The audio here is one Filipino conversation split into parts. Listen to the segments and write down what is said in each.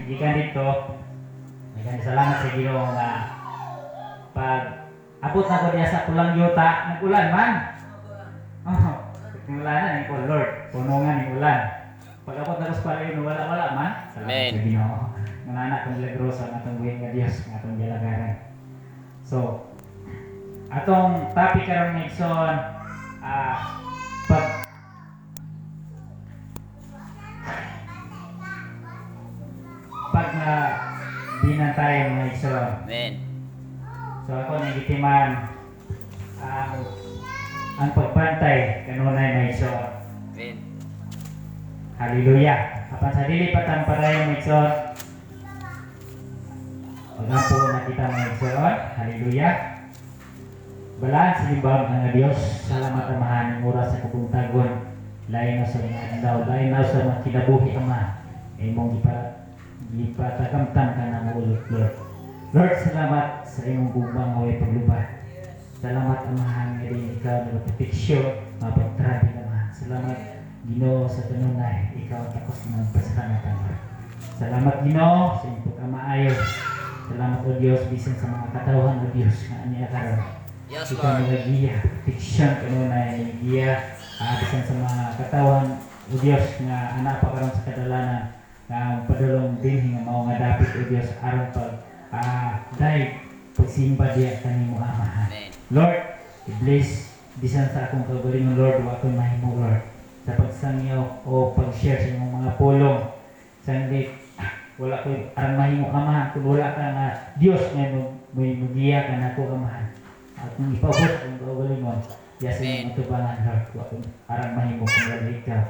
gikan dito, gikan salamat sa Ginoo nga pag abot na ko diya sa pulang yuta, nag-ulan man. Oh, nag-ulan na ni ko Lord, punungan ni ulan. Pag abot na ko sa palayon, wala man. Salamat Amen. sa Ginoo. Manana kang milagroso ang atong buhay nga Dios, nga atong ginagaran. So, atong topic karon nga igsoon, pag na binantayan nga igsoon. Amen. So ako nagitiman ang pagbantay kanunay na igsoon. Amen. Hallelujah. Apan sa dili patamparay nga igsoon. Pagkampo na kita mga igsoon. Hallelujah. Balaan sa limbawang nga Dios. Salamat amahan ng oras sa kabuntagon. Lain na sa mga daw, lain na sa mga kinabuhi ama. Imong ipatakamtam ka na mulot, Lord. Lord, salamat sa imong bubang away paglubad. Salamat amahan nga din ikaw na proteksyon, mapagtrabi naman. Salamat Ginoo sa kanunay, ikaw ang takos ng pasalamatan. Salamat Ginoo sa imong pagkamaayo. Salamat o Diyos, bisan sa mga katawhan o Diyos na aniya karon. Yes, Ikaw Lord. nagagiya, proteksyon kanunay, giya, bisan sa mga katawhan o Diyos nga anak pa karon sa kadalanan nga padulong din nga mao nga dapit o Diyos aron pag dahil pagsimba diya kanimo Ama. Amen. Lord, i-bless bisan sa akong kaugalingon Lord wa akong mahimo Lord sa pagsangyaw o pag-share sa imong mga pulong sanglit wala ko aron mahimo Ama kung wala ka nga Dios nga may mugiya ka nako Ama at kung ipaabot ang kaugalingon diya sa imong tubangan Lord wa akong aron mahimo kung wala ikaw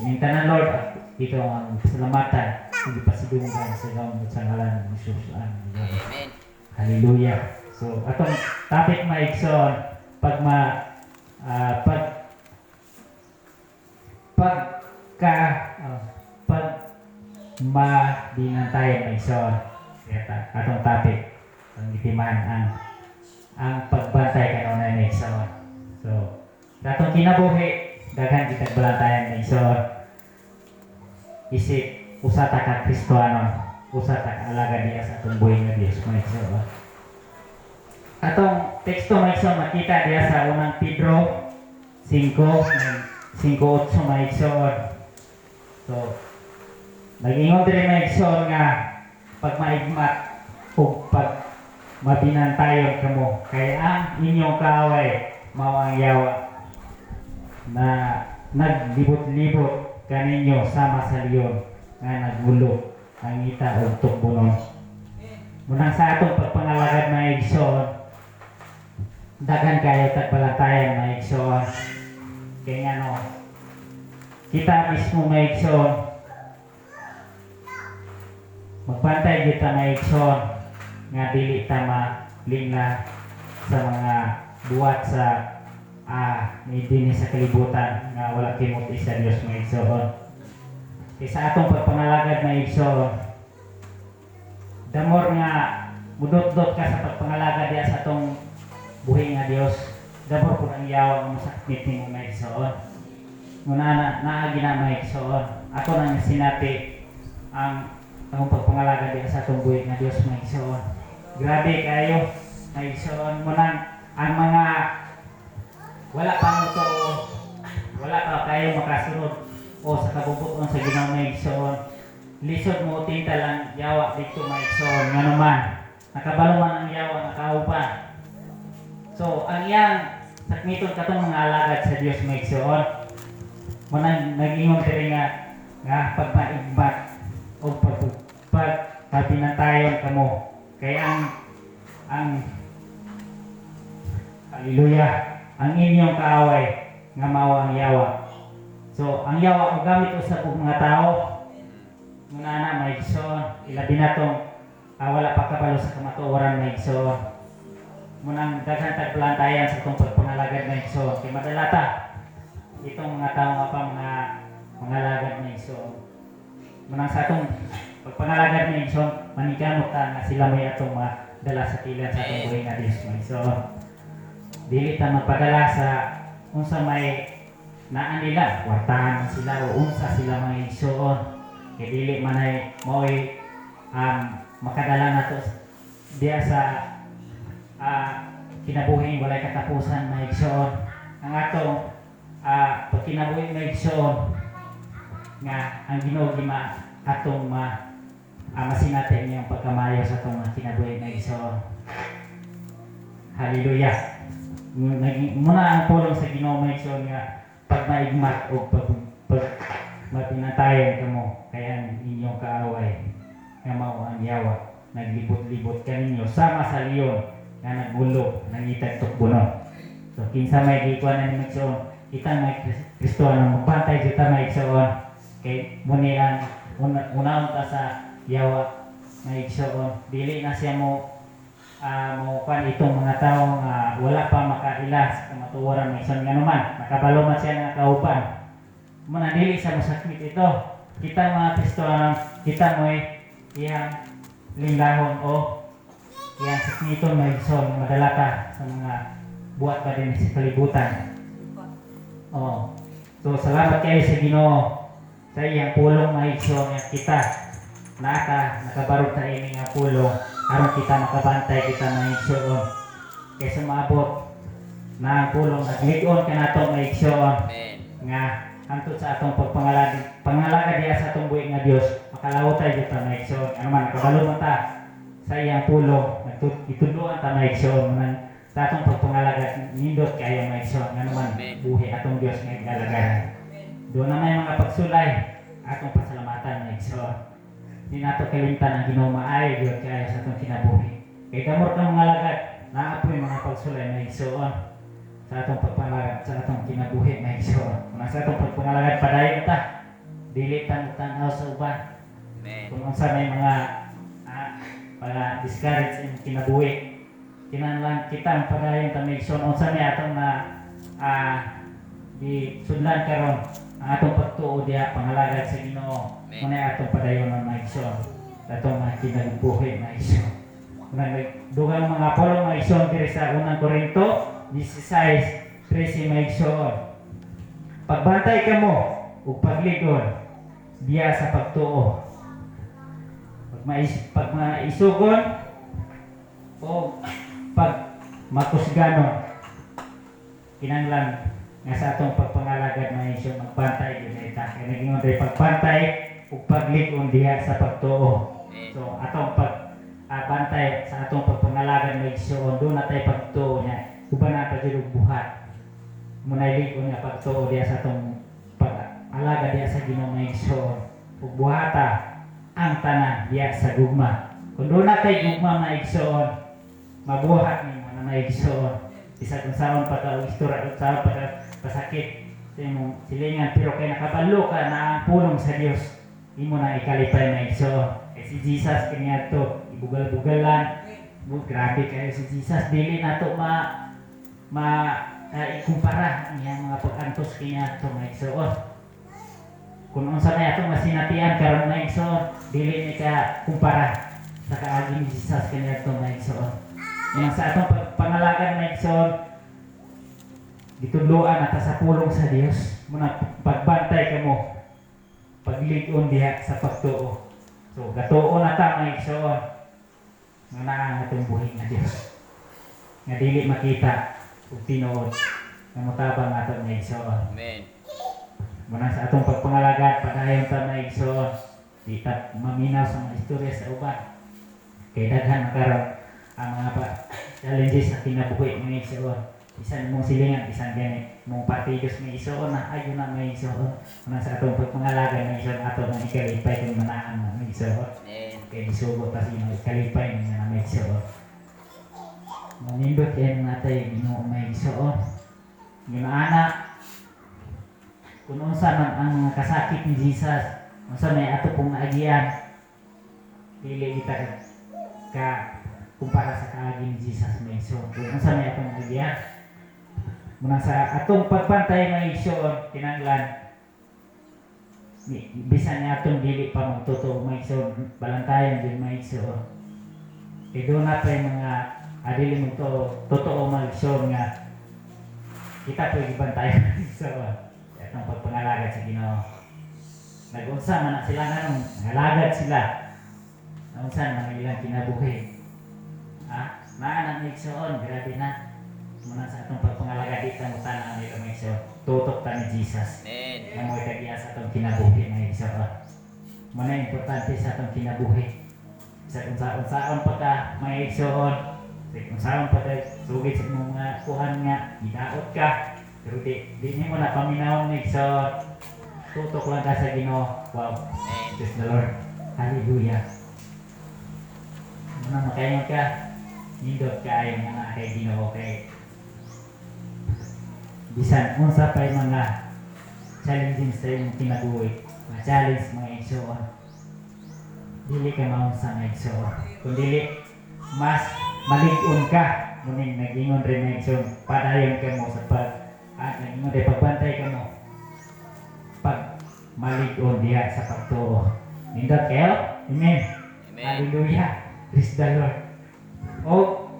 inintanan Lord at ito ang pasalamatan hindi pasidunggan sa iyong sa ngalan ng Jesus. Amen. Hallelujah. So, atong topic maigsoon pag mabinantayan maigsoon. Atong topic ang itiman ang pagbantay kanunay maigsoon. So, sa atong kinabuhi daghan kitag balantayan maigsoon. Isip usa ta ka Kristohano, usa ta ka alagad diya sa atong buhay nga Dios maigsoon. Atong teksto maigsoon makita diya sa unang Pedro 5:8 maigsoon. So nag-ingon diri maigsoon nga pag maigmat ug pag mabinantayon kamo kay ang inyong kaaway mao ang yawa na naglibot-libot kaninyo sama sa leon nga nagbulo ang ngita ug tukbonon. Munang sa atong pagpangalagad maigsoon daghan kayo tagbalantayan maigsoon kay ngano kita mismo maigsoon magbantay kita maigsoon nga dili ta malingla sa mga buhat sa may din sa kalibutan nga wala kimot sa Dios maigsoon. Kay sa atong pagpangalagad maigsoon damor nga mudot-dot ka sa pagpangalagad diya sa atong buhay nga Dios damor pud ang yawa mo sa nimo maigsoon. Muna naa gina maigsoon. Ako nang sinati ang akong pagpangalagad diya sa atong buhay nga Dios maigsoon. Grabe kayo maigsoon mo nang ang mga wala pa mo to wala pa kayo makasunod o sa kabubuton sa Ginoo maigsoon lisod mo tinta lang yawa dito maigsoon nga naman nakabalo man ang yawa nakaupan. So ang iyang sakmiton katong mga alagad sa Dios maigsoon mo nang nag-ingon diri nga pag maigbat o pag pinantayon kamo kay ang hallelujah ang inyong kaaway nga mao ang yawa. So ang yawa mo gamit usab og mga tao muna na maigsoon ilabi na tong wala pa kabalo sa kamatuoran maigsoon munang daghan tagbalantayan sa itong pagpangalagad maigsoon kay madalata itong mga tao nga pa mga lagad maigsoon munang sa itong pagpangalagad maigsoon manigano ka nga sila may atong dala sa tilan sa itong buhay nga Dios maigsoon. Dili ta magpadala sa unsa may naan nila, kwartahan sila o unsa sila maigsoon. Kay dili man ay mo'y makadala nato diya sa kinabuhi walay katapusan na igsoon. Ang atong pagkinabuhi na igsoon nga ang Ginoo gima atong masinati niyang pagkamayo sa atong kinabuhi na igsoon. Hallelujah. Muna ang pulong sa Ginoo na igsoon nga pag maigmat o pag mapinatayan kamo kaya ang inyong kaaway nga mao ang yawa naglibot-libot kaninyo sama sa leon nga nagbulo nangitag tukbunon. So kinsa may gikuan na ni igsoon kita may Kristohanon magbantay kita may igsoon kay muni ang unahon ta sa yawa na igsoon dili na siya mo kan itong mga tao nga wala pa makaila sa kamatuoran ng isang nga naman nakabalo man siya nga kauban muna dili sa masakit ito kita mga Kristohanon kita mo iyang linggahon o iyang sakniton na igsoon madalata sa mga buhat pa din sa kalibutan. So salamat kayo sa Ginoo sa iyang pulong na igsoon nga kita nakabarog sa ini nga pulong aron kita makabantay kita na igsoon kaysa maabot na ang pulong naglig-on ka nato na igsoon nga hangtod sa atong pangalaga diya sa atong buhi nga Dios makalawtay kita na igsoon ano man nakabalo man ta sa iyang pulong itudloan ta na igsoon man sa atong pagpangalaga nindot kayo na igsoon nga naman buhi atong Dios nga igalagaran doon na may mga pagsulay atong pasalamatan na igsoon. Di nato kalimtan ang Ginoo maayo gyud kaya sa atong kinabuhi. Kay damor ka mga lagad, naapoy mga pagsulay na igsoon sa atong pagpalagad sa atong kinabuhi na igsoon. Kung sa atong pagpangalagad padayon ta, dili ta tanaw sa uban. Kung unsa may mga para discourage in kinabuhi, kinahanglan kita ang padayon ta na igsoon unsa may atong na di sudlan karon ang atong pagtuo diha pangalagad sa Ginoo. Muna atong padayonon na igsoon atong mga kinabuhi na igsoon. Muna dugang mga pulong na igsoon diri sa 1 Korinto 16:13 na igsoon. Pagbantay kamo ug pagligod diya sa pagtuo. Pag maisugon o pag makusganon kinahanglan nga sa atong pagpangalagad na igsoon magbantay gyud ta kay naging undre pagbantay ug paglig-on diha sa pagtuo. So atong pagbantay sa atong pagpangalagad na igsoon do na tay pagtuo niya uban na ta gyud buhat muna lig-on nga pagtuo diha sa atong pag-alaga diha sa Ginoo nga igsoon ug buhata ang tanan diha sa gugma. Kung do na tay gugma na igsoon mabuhat nimo na igsoon isa kung saan pa ka istorya kung saan pa ka pasakit sa imong silingan pero kay nakabalo ka na ang pulong sa Dios imo na ikalipay na igsoon. Si Jesus kanya to ibugal-bugalan grabe kayo si Jesus dili nato ikumpara niya mga pag-antos kanya to na igsoon. Kung unsa na atong masinatian karon na igsoon dili ni ka kumpara sa kaagi ni Jesus kanya to na igsoon. Yang sa atong pangalagan na igsoon gitudloan ata sa pulong sa Dios muna pagbantay kamo paglig-on diha sa pagtuo. So gatuo na ta na igsoon nga naa atong buhi nga Dios nga dili makita ug tinuod nga motabang ato na igsoon. Amen. Muna sa atong pagpangalagan padayon ta na igsoon di ta maminaw sa mga istorya sa uban kay daghan karon ang mga challenges sa kinabuhi ng igsoon. Bisan mong silingan, bisan gani mong partidos ng igsoon na ayun na may igsoon. Muna sa atong pagpangalaga ng igsoon ato ng ikalipay kung manaan ng igsoon. Kaya isugot pa sino ikalipay ng na may igsoon. Manindot yan natin Ginoo may igsoon. Yung anak kung unsa man ang mga kasakit ni Jesus, unsa may ato pong naagian dili kita ka kumpara sa kaagi ni Jesus may igsoon. Kung unsa may atong naagian muna sa atong pagbantay ng igsoon kinahanglan bisan niya atong dili pa magtotoo may igsoon balantayan din may igsoon. Kaya doon natin mga adili mo totoo may igsoon nga kita po ibantayan ng igsoon atong pagpangalaga sa Ginoo. Nag-unsa man sila nga nung ngalagad sila unsan ang ilang kinabuhi. Naan ang igsoon, grabe na. Muna sa atong pagpangalaga dito mo tanang ang ilang igsoon. Tutok ta ni Jesus. Amen. Nga mo'y tagiya sa atong kinabuhi na igsoon. Muna importante sa atong kinabuhi. Sa unsaon pa ka may igsoon. Sa unsaon pa ka sugit sa mga kuhan nga, gidaot ka. Pero di mo na paminahon ni igsoon. Tutok lang ka sa Ginoo. Wow. Praise the Lord. Hallelujah. Muna makayon ka. Nindot ka ay mga kay Ginoo kay bisan unsa pay mga challenging sa imong kinabuhi. Mga challenge mga igsoon. Dili ka maunsa nga igsoon. Kung dili mas malig-on ka muning nag-ingon rin mga igsoon. Padayon ka mo sa nag-ingon rin pagbantay ka mo. Pag malig-on diha sa pagtuo. Nindot kayo? Amen. Amen. Hallelujah. Praise the Lord. O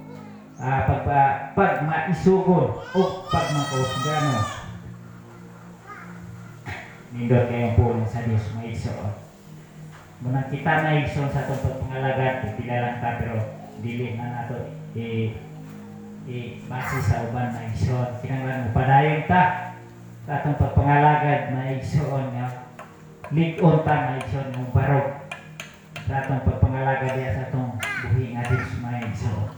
pag maisugod o pag makausgano, nindot kayong pulong sa Diyos maisoon. Munang kita na igsoon sa itong pagpangalagat, pila lang ta pero dili na nato base sa uban na igsoon. Kinanglan mo padayon ta sa itong pagpangalagad na igsoon nga lig-on ta na igsoon ng barog sa itong pagpangalagad diya sa itong buhi nga Diyos na igsoon.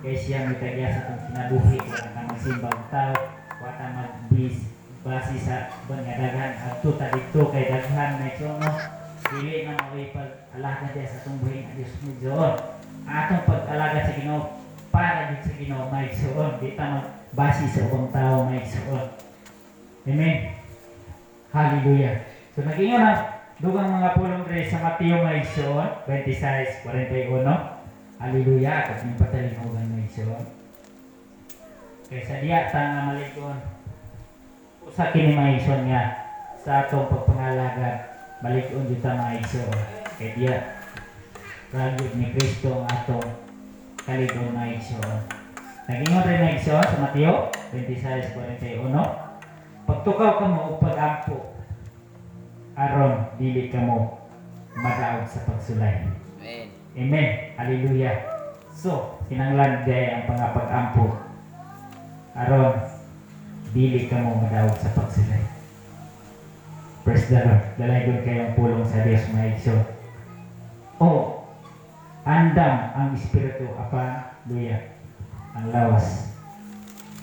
Kaya siya may tagya sa itong kinabuhi, wala kang magsimbang tao, wala kang magbis, base sa banyadagan, at tuta dito kay daghan na ito, no? Dili na maway pag-alaga diya sa itong buhi nga Diyos mo doon. Atong pag-alaga sa Ginoo, para dito sa Ginoo, may igsoon, di ta magbase sa ubang tao, may igsoon. Amen? Hallelujah. So nag-ingon na, dugang mga pulong rin sa Mateo may igsoon, 26:41. Hallelujah, at yung patalingugan na igsoon. Kaya sa diya, nga malikon, usa kini mga igsoon nga, sa atong pagpangalaga, malikon dito mga igsoon. Kaya diya, ragyod ni Kristo ang atong kalikon mga igsoon. Nag-ingon rin mga igsoon sa Mateo 26:41. Pagtukaw ka mo o pag-ampo, aron dili ka mo madaog sa pagsulay. Amen. Amen. Hallelujah. So, kinanglan day ang pangapag-ampo. Aron, dili ka mo madaog sa pagsulay. Praise the Lord. Dalaygon kayong pulong sa Diyos mga igsoon. Andam ang Espiritu. Hallelujah. Ang lawas.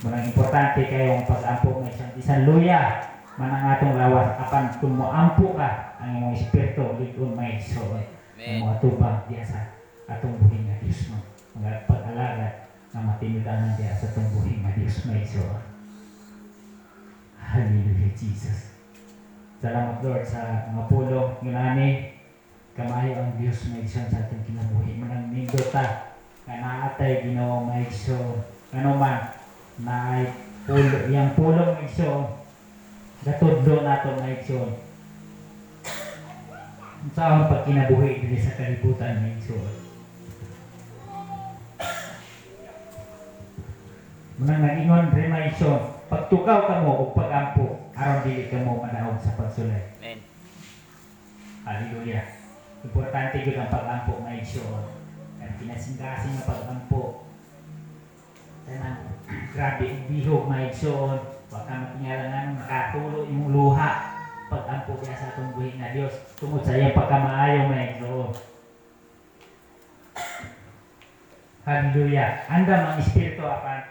Munang importante kayong pag-ampo mga igsoon. Isang luya. Manang atong lawas. Apan kung mo ampo ka, ang imong Espiritu, ligon mga igsoon. Ang mga tubang diya sa atong buhi nga Diyos mo. Mga pag-alaga na matinidanan diya sa atong buhi nga Diyos mo igsoon. Hallelujah, Jesus. Salamat Lord sa mga pulong ngunani. Kamayo ang Diyos mo igsoon sa atong kinabuhi. Manang nindota nga naatay Ginoo mo igsoon. Ano man na ay yang pulong igsoon. Gatudlo nato mo igsoon. Sa akong pagkinabuhi dili sa kalibutan ng igsoon. Munang nag-ingon rin mga igsoon, pagtukaw ka mo o pag-ampo, aron dili ka mo manaog sa pagsulay. Amen. Hallelujah. Importante yun ang pag-ampo mga igsoon. Kaya pinasingkasing na pag-ampo. Kaya grabe ang bihog mga igsoon. Huwag ka matingalangan, makatulo yung luha. Pag-ampo niya sa atong buhi nga Diyos tungod sa iyang pagkamaayo mga igsoon. Hallelujah. Andam ang Espiritu apan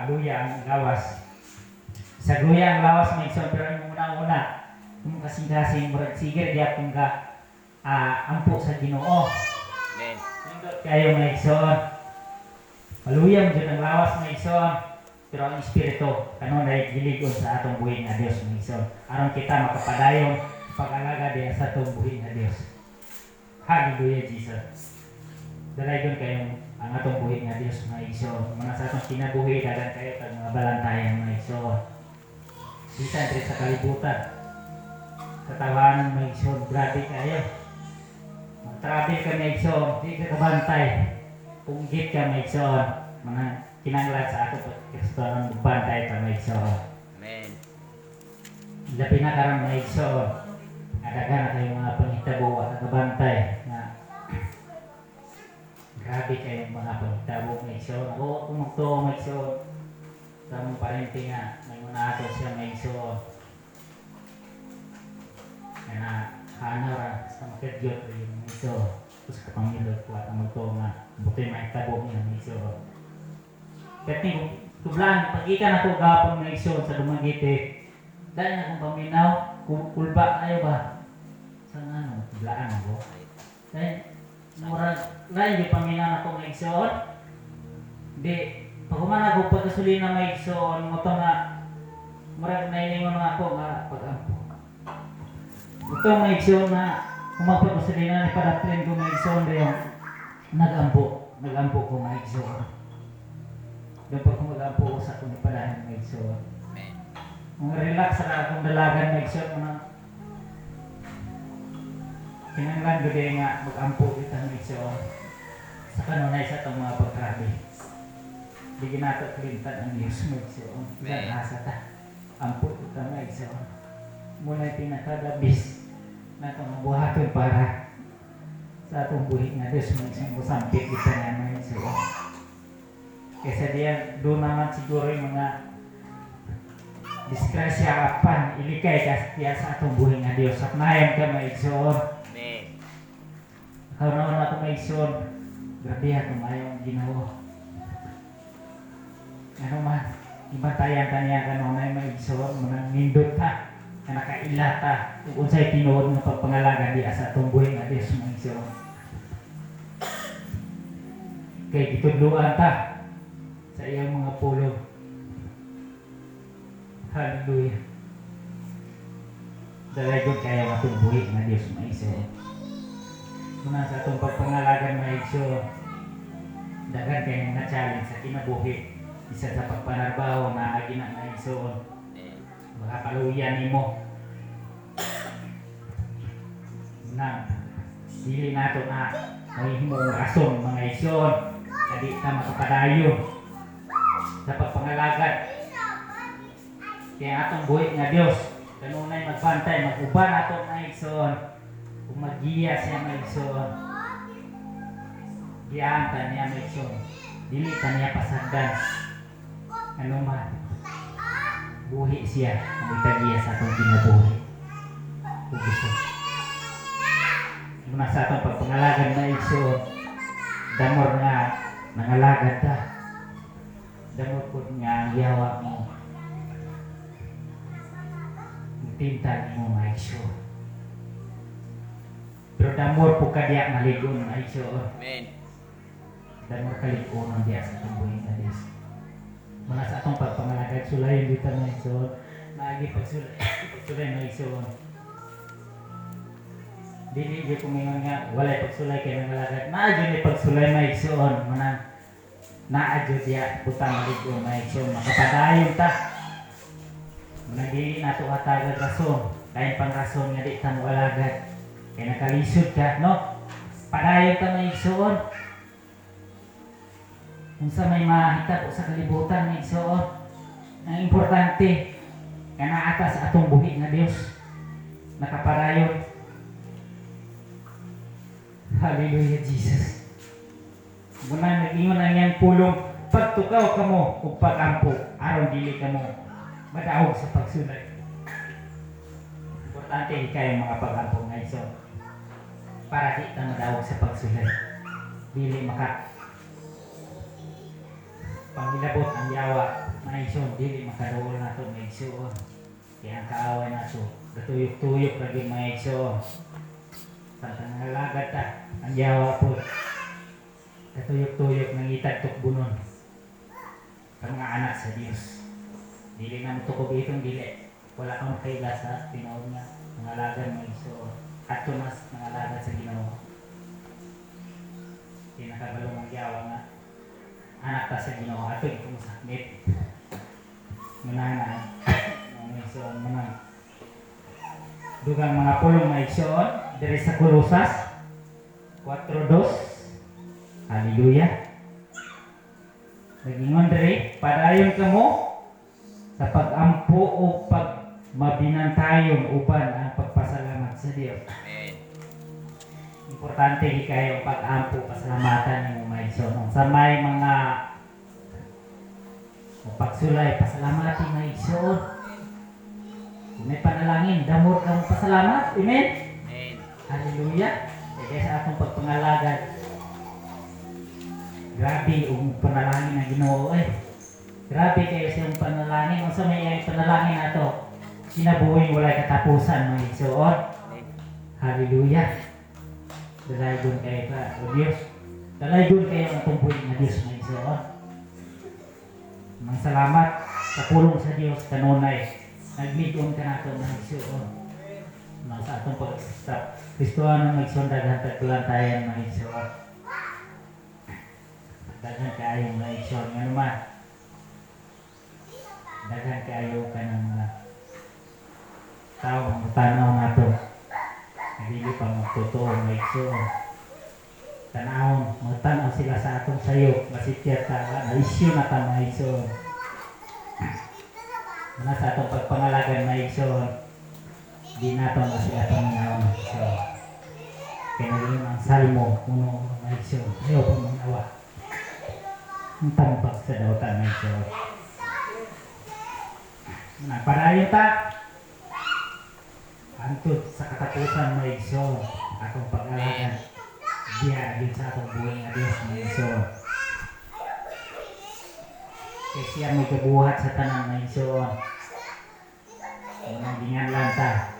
luya ang lawas. Sa luya ang lawas mga igsoon, pero yung una-una kung kasing-kasing murag sigir diya kung ka ampo sa Ginoo. Amen. Nindot kayo mga igsoon. Maluyang dyan ang lawas mga igsoon. Pero ang Espiritu, kanunay giligon sa atong buhi nga Diyos mga igsoon. Aron kita makapadayon pag-alaga diya sa atong buhi nga Diyos. Hallelujah, Jesus. Dalaygon kayong ang atong buhi nga Diyos mga igsoon. Mga sa atong kinabuhi, dagan kayo kag mga balantayan mga igsoon. Bisan rin sa kalibutan. Katawanan mga igsoon, grabe kayo. Mag-travel ka mga igsoon, di ka kabantay. Punggit ka mga igsoon. Mga kinanglan sa ato Kristo ang bantay pa mga igsoon. Amen. Labi na karang mga igsoon. Adaga na kayong mga panghitabo at nagabantay na Grabe kayong mga pagtabo may igsoon. Ako kumugto may igsoon. Sa mong parente nga, may muna ato siya may igsoon. Kaya na, hanara sa makadyot rin yung igsoon. Tapos kapangilot ko at ang magto nga, buto'y may tabo niya may igsoon. Kaya tublan, pag ikan ako gapon may igsoon sa Dumaguete, dahil na kung paminaw, kulba kayo ba? Sa ano, tublaan ako. Dahil, murag, lain yung paminaw ako may igsoon. Di, pag kumana ako pagkasulina may igsoon, mo to nga, murag nailingon nga ako nga pag-ampo. Ito may igsoon na, kung magpagkasulina ni paratlin ko may igsoon rin yung nag-ampo ko may igsoon. Doon pag kumag-ampo ko sa kung ipadahan may igsoon. Mga relax na akong dalagan may igsoon mo na, kinanglan ko din nga mag-ampo kita may igsoon. Sa kanunay sa itong mga pagkrabi. Di ginato klintan ang Diyos may igsoon. Diyan asa ta. Ampo kita may igsoon. Muna yung pinakadabis na itong mabuhaton para sa atong buhi nga Diyos may isang busampit kita nga may igsoon. Kaysa diyan, doon naman siguro yung mga diskrasya apan ilikay kaya sa atong buhi nga Diyos. At nayan ka may igsoon. Karoon ako may igsoon. Grabe ako mayong ginawa. Ano man, ibantayan ka niya kanunay may igsoon. Munang nindot ta. Na nakaila ta. Kung sa'y tinuod ng pagpangalaga diya sa atong buhi nga Diyos may igsoon. Kaya gitudluan ta sa iyang mga pulo. Hallelujah. Dalagod kaya atong buhi nga Diyos may igsoon. Muna sa itong pagpangalagan may igsoon, dagan kayo nga challenge sa kinabuhi. Isa sa pagpanarbaho na agina may igsoon. Baka paluyan mo. Na, dili nato na may himong rason mga igsoon. Kadi ka makapadayo sa pagpangalagan. Kaya atong buhi nga Diyos, kanunay magbantay, mag-uban atong mga igsoon. Kung mag-giya siya may igsoon, giyaan ta niya may igsoon. Dili ta niya pasagdan. Ano man, buhi siya ang itagiya sa atong kinabuhi. Kung gusto. Muna sa atong pagpangalagan na igsoon, damor nga nangalagad ta. Damor po nga ang yawa mo. Tinta mo may igsoon. Pero damor po ka diya maligon na igsoon. Amen. Damor kaligon ang diya sa tumbuhin na Diyos. Muna sa atong pagpangalagad, sulayin dito na igsoon. Naagi pagsulay na igsoon. Dili di ko ngayon nga, walay pagsulay kayo ng malagad. Naadyo ni pagsulay na igsoon. Muna naadyo diya putang maligon na igsoon. Makapadayon ta. Muna dili na ito atagad rason. Kain pang rason nga di ta mo alagad. Kaya nakalisod ka, no? Padayon ka may igsoon. Kung sa may mahita po sa kalibutan may igsoon. Ang importante, kanaata sa atong buhi nga Diyos. Nakapadayon. Hallelujah, Jesus. Muna nag-ingon ang iyang pulong, pagtukaw ka mo o pag-ampo, aron dili ka mo madawag sa pagsulay. Importante kayo mga pag-ampo nga igsoon. Para di ka madawag sa pagsulay. Dili maka panghilabot ang yawa mga igsoon, dili makaroon na ito mga igsoon. Kaya ang kaaway na ito, katuyok-tuyok lagi mga igsoon. Pagkangalagad ta, ang yawa po, katuyok-tuyok ng itagtok bunon. Ang mga anak sa Diyos. Dili na mutukog itong dili. Wala kang kaila sa tinawag nga, nangalagan mga igsoon. At tumas nangalagad sa Ginoo. Pinakagalong ang yawa nga. Anak ta sa Ginoo, ato itong sakmit. Manana, mga igsoon, mga dugang mga pulong mga igsoon, diri sa Kolosas 4:2. Hallelujah. Nagingon diri, padayon kamo sa pag-ampo o pag mabinantayon uban ang pagpasalamat sa Dios. Amen. Importante di kayo pag-ampo pasalamatan mo may igsoon. Sa may mga pagsulay pasalamatan may igsoon. Kung may panalangin, damor ka mo pasalamat. Amen? Amen. Hallelujah. Kaya sa atong pagpangalagad, grabe yung panalangin na Ginoo eh. Grabe kayo sa yung panalangin. Kung sa may panalangin na ito, sinabuhin wala katapusan mga igsoon. Hallelujah. Dalaygon kayo ka, O Diyos. Dalaygon kayo ang tumpuin na Diyos mga igsoon. Mga salamat sa pulong sa Diyos kanunay. Nagligong ka na ito mga igsoon. Sa atong pag-stop. Kristohanon mga igsoon, daghan taglantayan mga igsoon. Daghan kayo mga igsoon. Nga naman, daghan kayo ka ng mga tao ang tanaw na ito. Hindi pa magtotoo mga igsoon. Tanawon, magtanaw sila sa atong sayo. Masitya ta, na-issue na ta mga igsoon. Muna sa atong pagpangalagan mga igsoon, di nato na sila itong naon mga igsoon. Kaya naging ang salmo, uno mga igsoon. Ayaw po mga awa. Ang tambak sa dautan mga igsoon. Padayon ta antod sa katapusan mga igsoon atong pag-alagan diya din sa atong buhay nga Diyos mga igsoon. Kaya siya may kabuhat sa tanan mga igsoon. Unang ginganlan ta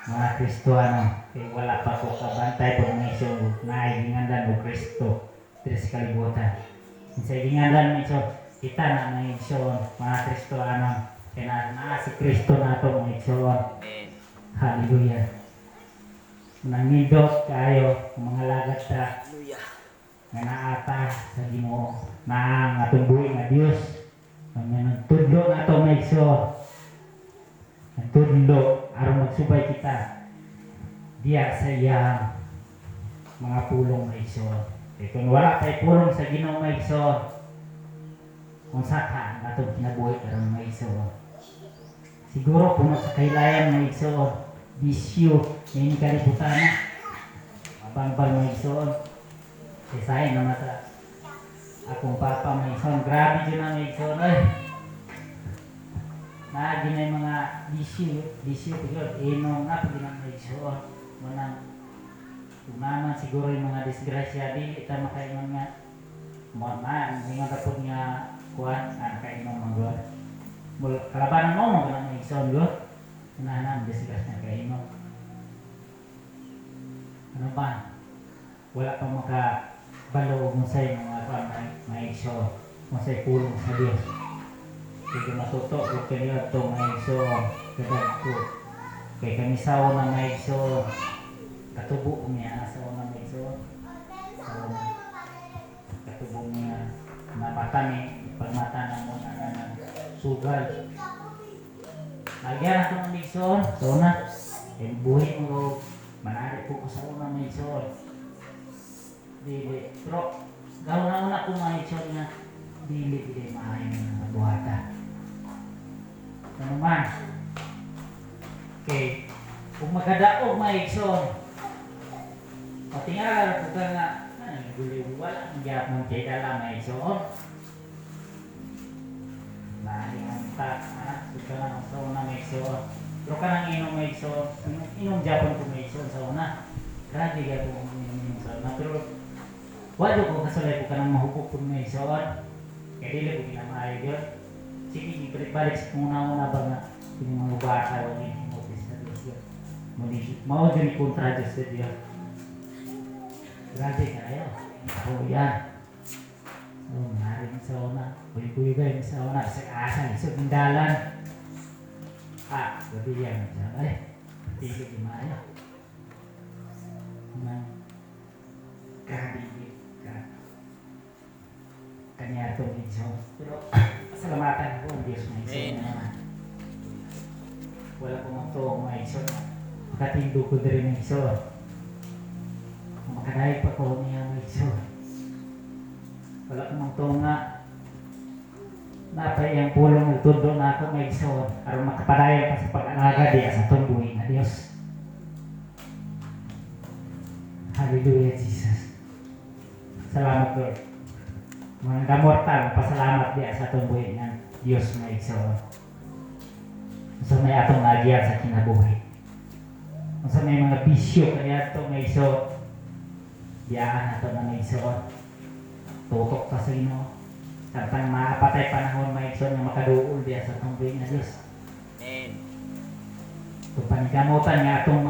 mga Kristohano kaya wala pa ko kabantay po mga igsoon na ginganlan o Kristo dito sa kalibutan. Sa ginganlan mga igsoon kita na mga igsoon mga Kristohano kaya na si Kristo na ito mga igsoon. Hallelujah. Nangidot kayo mga lagat sa nga naata sa Ginoo na ang atong buhay nga Dios. Nga tudlo na ito mga igsoon. Ang tudlo aron magsubay kita diya sa iyang mga pulong mga igsoon. Kung wala tayo pulong sa Ginoo mga igsoon, kung saka ang atong kinabuhi karon mga igsoon. Siguro puno sa kailayan mga igsoon, bisyo, may kalibutan na. Mabang-bang mga igsoon. Isahin naman sa akong papa mga igsoon. Grabe dyan na mga igsoon. Naagi na yung mga bisyo, inom na pag ng mga igsoon. Unaman siguro yung mga disgrasya, di ita makainom nga. Hindi nga kapag nga kuhan, nakainom mga buwan. Kalabanan mo ka ng igsoon yun. Unahan ang discuss na kayo. Ano ba? Wala pang makabalo mo sa'yo mga igsoon. Mo sa'yo pulong sa Diyos. Sige matuto, huwag kayo ito mga igsoon. Kadag ko. Kaya kami sao ng mga igsoon. Katubo niya sao ng mga igsoon. Katubo niya na mata ni pagmata ng muna ng sugal. Nagyan ako ng igsoon sa una. Yung buhay mo manari po ko sa una ng igsoon. Dili. Pero gawin na una ko mga igsoon nga dili maayon ng buhata. Ano man? Okay. Kung magkadaog mga igsoon, patingala ko ka nga wala ang gap mong kay dala mga igsoon. Lahi ang tak, suka lang sa una may igsoon. Pero ka nang inom may igsoon, inom Japon ko may igsoon sa una. Grabe ka po kung inom sa una. Pero wala ko kasulay ko ka nang mahupok ko may igsoon. Kaya dili ko ginamahayag yun. Sige, balik sa kung una-una ba nga yung mga bata o yung office na Diyos yun. Mao dyan kontra Diyos sa Diyos. Grabe kayo. Oo yan. So, maaaring sa una. Kuy-kuy ba yung sa una. Sa asal, sa tindalan. Gabi yan. Ay, tigil yung maayo. Kahibig ka. Kanya itong Diyos. Pero, pasalamatan ko ang Diyos na iso naman. Wala ko mong ito mga iso. Makatindo ko din ng iso. Makadahig pa ko niya mga iso. Wala ko mong ito nga. Napay ang pulong nagtundo na ako mga iso. Aron makapadayan pa sa pag-alaga diya sa tumbuhin na Diyos. Hallelujah, Jesus. Salamat, Lord. Mga kamortal, pasalamat diya sa atong buhay nga Diyos nga igsoon. Sa may atong nagyan sa kinabuhi. Sa may mga bisyo kaya ito nga igsoon. Diyaan nato na may igsoon. Tutok ka sa Ginoo. Samtang maapatay panahon may igsoon nga makaduol diya sa atong buhay nga Diyos. Amen. Kung panikamutan nga atong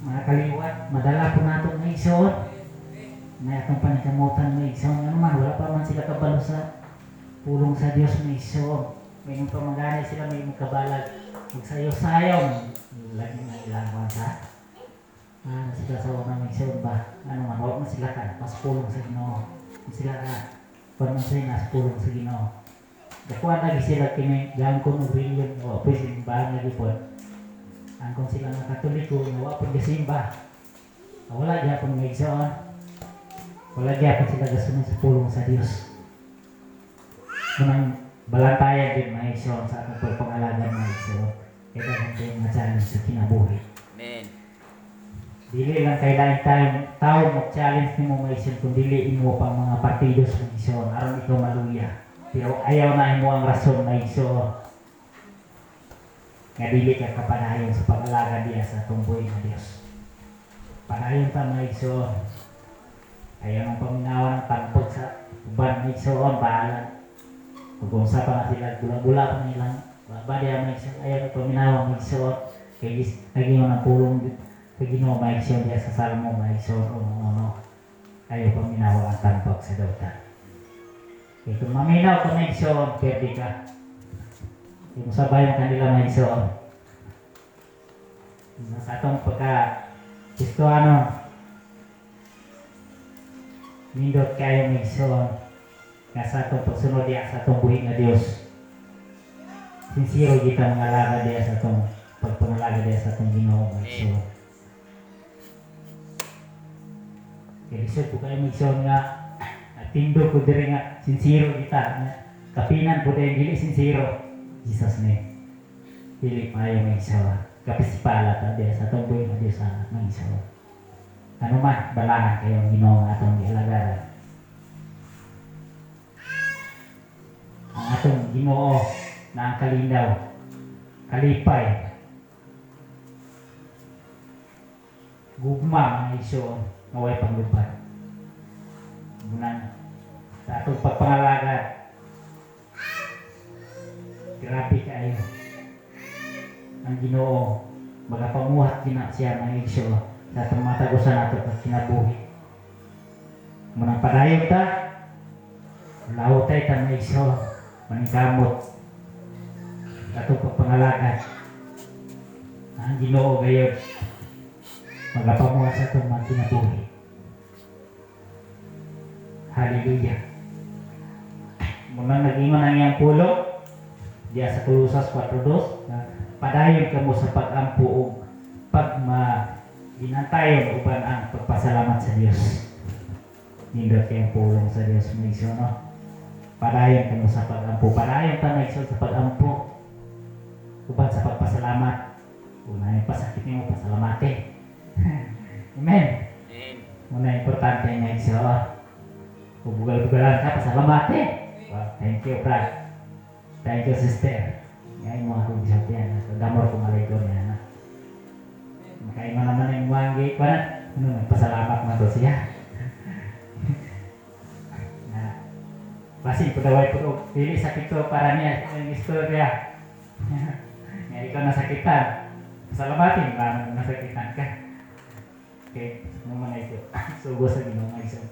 mga kaliwat, madala po nato nga igsoon. May atong panikamutan nga igsoon. Ano man, wala pa man sila kabalo sa pulong sa Diyos nga igsoon. May mga pamaganay sila, may mga kabalag. Magsayaw-sayaw. Lagi na ilang sa sila sa unang nga igsoon ba? Ano man, huwag na sila ka. Mas pulong sa Ginoo. Sila ka. Kung man sila nas pulong sa Ginoo. Dakuan lagi sila kini gangkon o brilyon o pwede simbahan lagi po. Angkong sila ng Katoliko, nawa po gasimba. Wala diya pong igsoon. Wala diya po sila gasunod sa pulong sa Diyos. Munang balantayan din mga igsoon sa atong pagpangalagan mga igsoon. Kaya natin yung mga challenge sa kinabuhi. Amen. Dili lang kailangan tao mag-challenge ni mo mga igsoon kung dili mo pang mga partidos mga igsoon. Aron ikaw maluya. Pero ayaw na mo ang rason mga igsoon. Nga dili ka kapanayon sa pag-alaga diya sa atong buhay ng Diyos. Panayon ta mga igsoon. Ayaw ng paminawa ng tangpod sa uban mga igsoon. Bahala. Kung sa pa nga sila, gula-gula pa nilang babadi ang mga igsoon. Ayaw ng paminawa mga igsoon. Kaya naging mo ng pulong kay Ginoo mga igsoon diya sa salmo mga igsoon. Ayaw paminawa ang tangpod sa dautan. Kaya kung maminaw ka mga igsoon, pwede ka. Yung sabay ang kanila mga igsoon. Sa atong pagka-Kristohano, nindot kayo mga igsoon nga sa atong pagsunod diya sa atong buhi nga Diyos. Sincero kita mga alaga diya sa atong pagpangalaga diya sa atong Ginoo mga igsoon. Kaya lisod po kayo mga igsoon nga tindo ko diri nga sincero kita nga kapinan po tayo dili sincero. Jesus name. Dili maayo mga igsoon. Kapisipala ta diya sa atong buhi nga Diyos sa mga igsoon. Ano man, balangan kayong Ginoo nga atong gialagaran. Ang atong Ginoo na ang kalinaw, kalipay, gugma mga igsoon, maway panglubad. Munang sa atong pagpangalaga, grabe kayo. Ang Ginoo, magapamuhat kina siya mga igsoon sa atong matagusan nato at kinabuhi. Munang padayon ta, lahutay ta mga igsoon, maningkamot atong pagpangalaga. Ang Ginoo gayon, magapamuhat sa atong mga kinabuhi. Hallelujah. Munang nag-ingon ang iyang pulo diya sa Kolosas 4:2, padayon kamo sa pag-ampo o ginantayon uban ang pagpasalamat sa Dios. Nindot kayong pulong sa Dios mga igsoon, no? Padayon kamo sa pag-ampo. Padayon ta mga igsoon sa pag-ampo uban sa pagpasalamat. Una yung pasakit niyo, pasalamate. Amen. Amen. Muna importante mga igsoon. Kung bugal-bugalan ka, pasalamate. Well, thank you, Brad. Thank you, sister. Ngayon mga kong yan. Damor kong maligor niya. Makain mo naman yung wangi. Nagpasalamat mo to siya. Basin, pudaway po. Pili sakit ko para niya. Yung istorya. Nga ikaw nasakitan. Pasalamatin. Parang nasakitan ka. Okay. Ano mo na ito? Sugo sa Ginoo mga igsoon.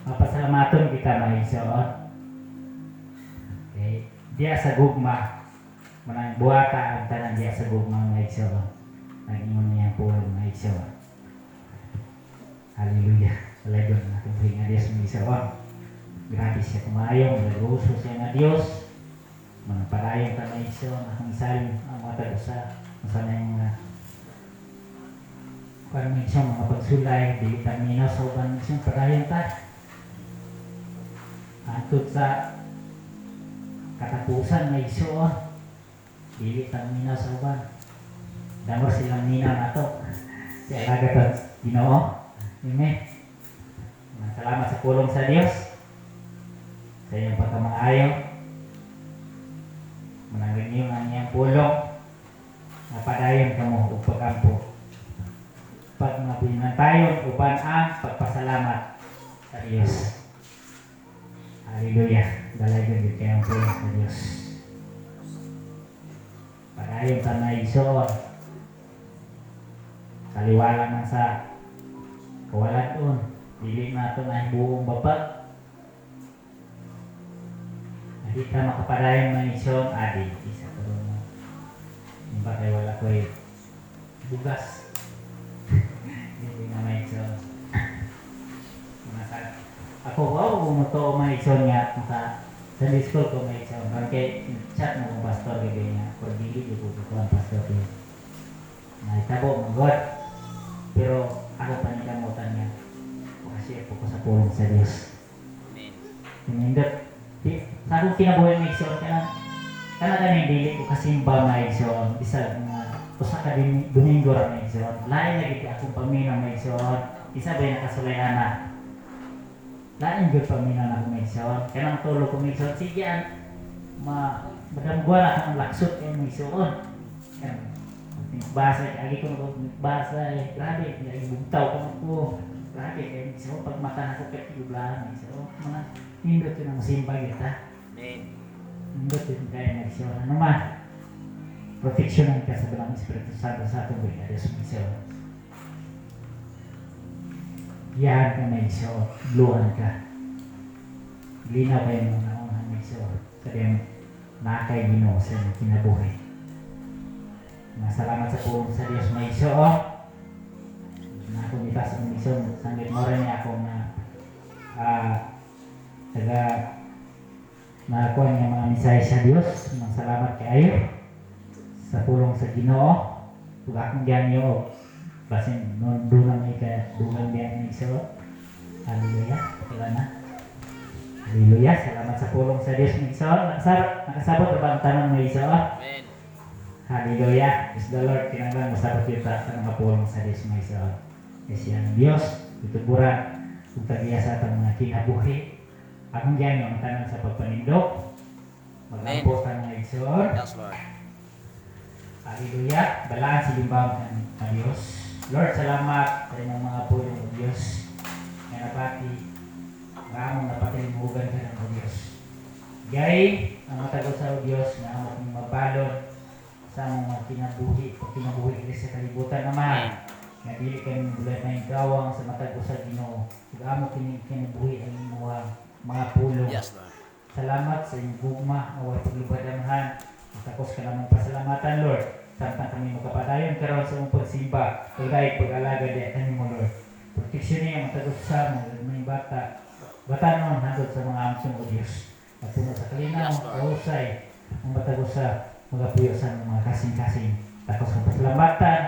Mapasalamaton kita mga igsoon. Okay. Diya sa gugma. Manang buhata ang tanan diya sa gugma mga igsoon. Nag-ingon niya po mga igsoon. Hallelujah. Salayon na itong nga Diyos mga igsoon. Grabe siya kumayong. Nag-uso siya nga Diyos. Mga parayong ta mga igsoon. Ang isalim ang mga tag-usa. Masana yung mga parang isang mga pagsulay, di taminaw sa uban isang padayon ta. Antod sa katapusan may igsoon, dili taminaw sa uban. Damor silang nina na to. Si alaga to Ginoo. Amen. Salamat sa pulong sa Dios. Sa iyong pagkamaayo. Manangin niyo ang iyang pulong. Napadayon ka mo o pag-ampo. Pag mabinantayon uban ang pagpasalamat sa Diyos. Hallelujah. Dalay gagawin kayo ang pulong sa Diyos. Padayon ka na isoon. Kaliwala na sa kawalan doon. Dili na ito na buong baba. Hindi ka makapadayon ng isoon. Adi, isa ko doon. Bakit wala ko bugas. Hindi na may ison. Ako bumuto may ison nga sa Sunday school ko may ison. Kaya chat mo kung pastor gabi niya. Kung dili ko ang pastor ko. Naitabo mo God. Pero ako panikamutan niya. Kasi ako sa pulong sa Diyos. Pinindot. Sa akong kinabuhay may ison ka lang. Kana ganing dili ko kasimba may ison. Bisag nga usa ka Domingo ra may ison. Lain lagi ti akong paminaw may ison. Isa ba nakasulayana? Lain gyud paminaw na may ison. Kanang tulo ko may ison sigyan madamgwa ang laksot kay may ison. Kan basa agi ko basa grabe lagi bugtaw ko. Grabe kay ison pag mata na ko kay tiblaan may ison. Mga nindot yun ang simba kita. Amen. Hindi din kaya nag-isyon. Ano man? Proteksyonan ka sa Dalang Espiritu Santo sa atong buhay. Diyos mo isyon. Yahan ka na isyon. Luhan ka. Linaw kayo mga naunang na isyon. Sabi nakakay Ginoo sa kinabuhay. Masalamat sa pulong sa Diyos may isyon. Na akong itas ang isyon. Sanggit mo rin niya akong nakakuha niya mga mensahe sa Diyos. Salamat kayo sa pulong sa Ginoo. Kung akong diyan niyo basin dulang dulang diyan niyo iso. Hallelujah. Wala na. Hallelujah. Salamat sa pulong sa Diyos ng iso. Nakasabot na ba ang tanong ng iso? Amen. Hallelujah. Is the Lord. Kinanglan masabot kita sa mga pulong sa Diyos ng iso. Kasi ang Diyos tutuburan kung tagiya sa atang mga kinabuhi. Akong diyan yung tanong sa pagpanindok. Mag-ampos ka ng igsoon. Yes, Lord. Hallelujah. Balaan si limbang ng Diyos. Lord, salamat sa inyong mga pulong ng Diyos. Kaya napati, maramong napatilimugan ka ng Diyos. Gay, ang matagot sa Diyos na among mabalon sa mga kinabuhi sa kalibutan naman. Kaya dili kami bulat na yung gawang sa matagot sa Ginoo. Kaya among kinabuhi ang inuwang mga pulong. Yes, Lord. Salamat sa iyong gugma na huwag paglubadahan. Tapos ka namang pasalamatan, Lord. Samtang kami magkapadayon karon sa iyong pagsimba, pagdaig, pag-alaga di kami mo, Lord. Proteksyon niya matagos sa mo, may bata. Batanon hanggang sa mga amsong o Diyos. At puno sa kalinaw, kahusay, ang matagos sa mga puyo sa mga kasing-kasing. Tapos ng pasalamatan,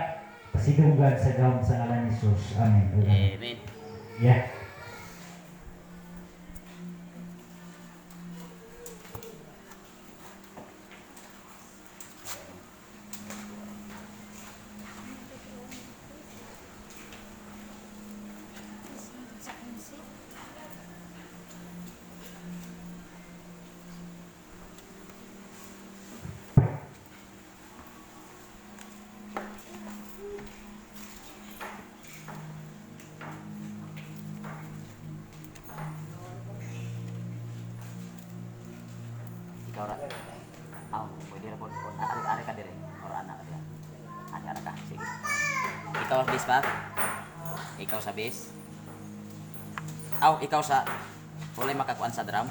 pasidunggan sa gawang sa ngalan ni Jesus. Amen. Amen. Yeah. Ikaw ra. Pwede ra po. Ari ka dire. Ora anak ka dire. Ari ka. Sige. Ikaw sa bis pa? Ikaw sa bis? Ikaw sa Walay makakuan sa drum?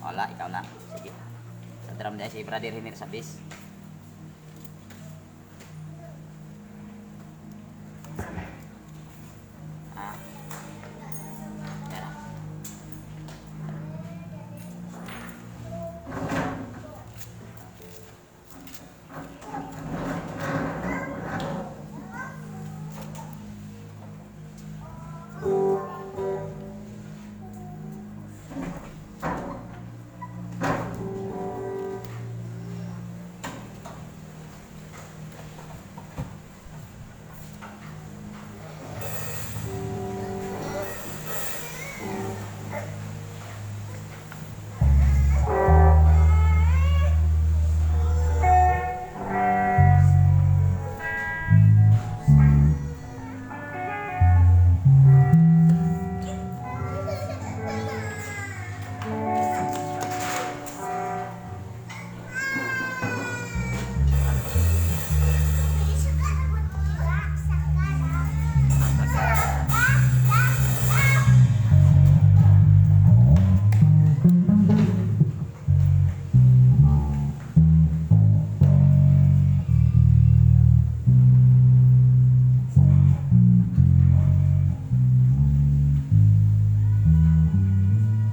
Wala, ikaw lang. Sige. Sa drum niya si Brother Hinir sa bis. Yan.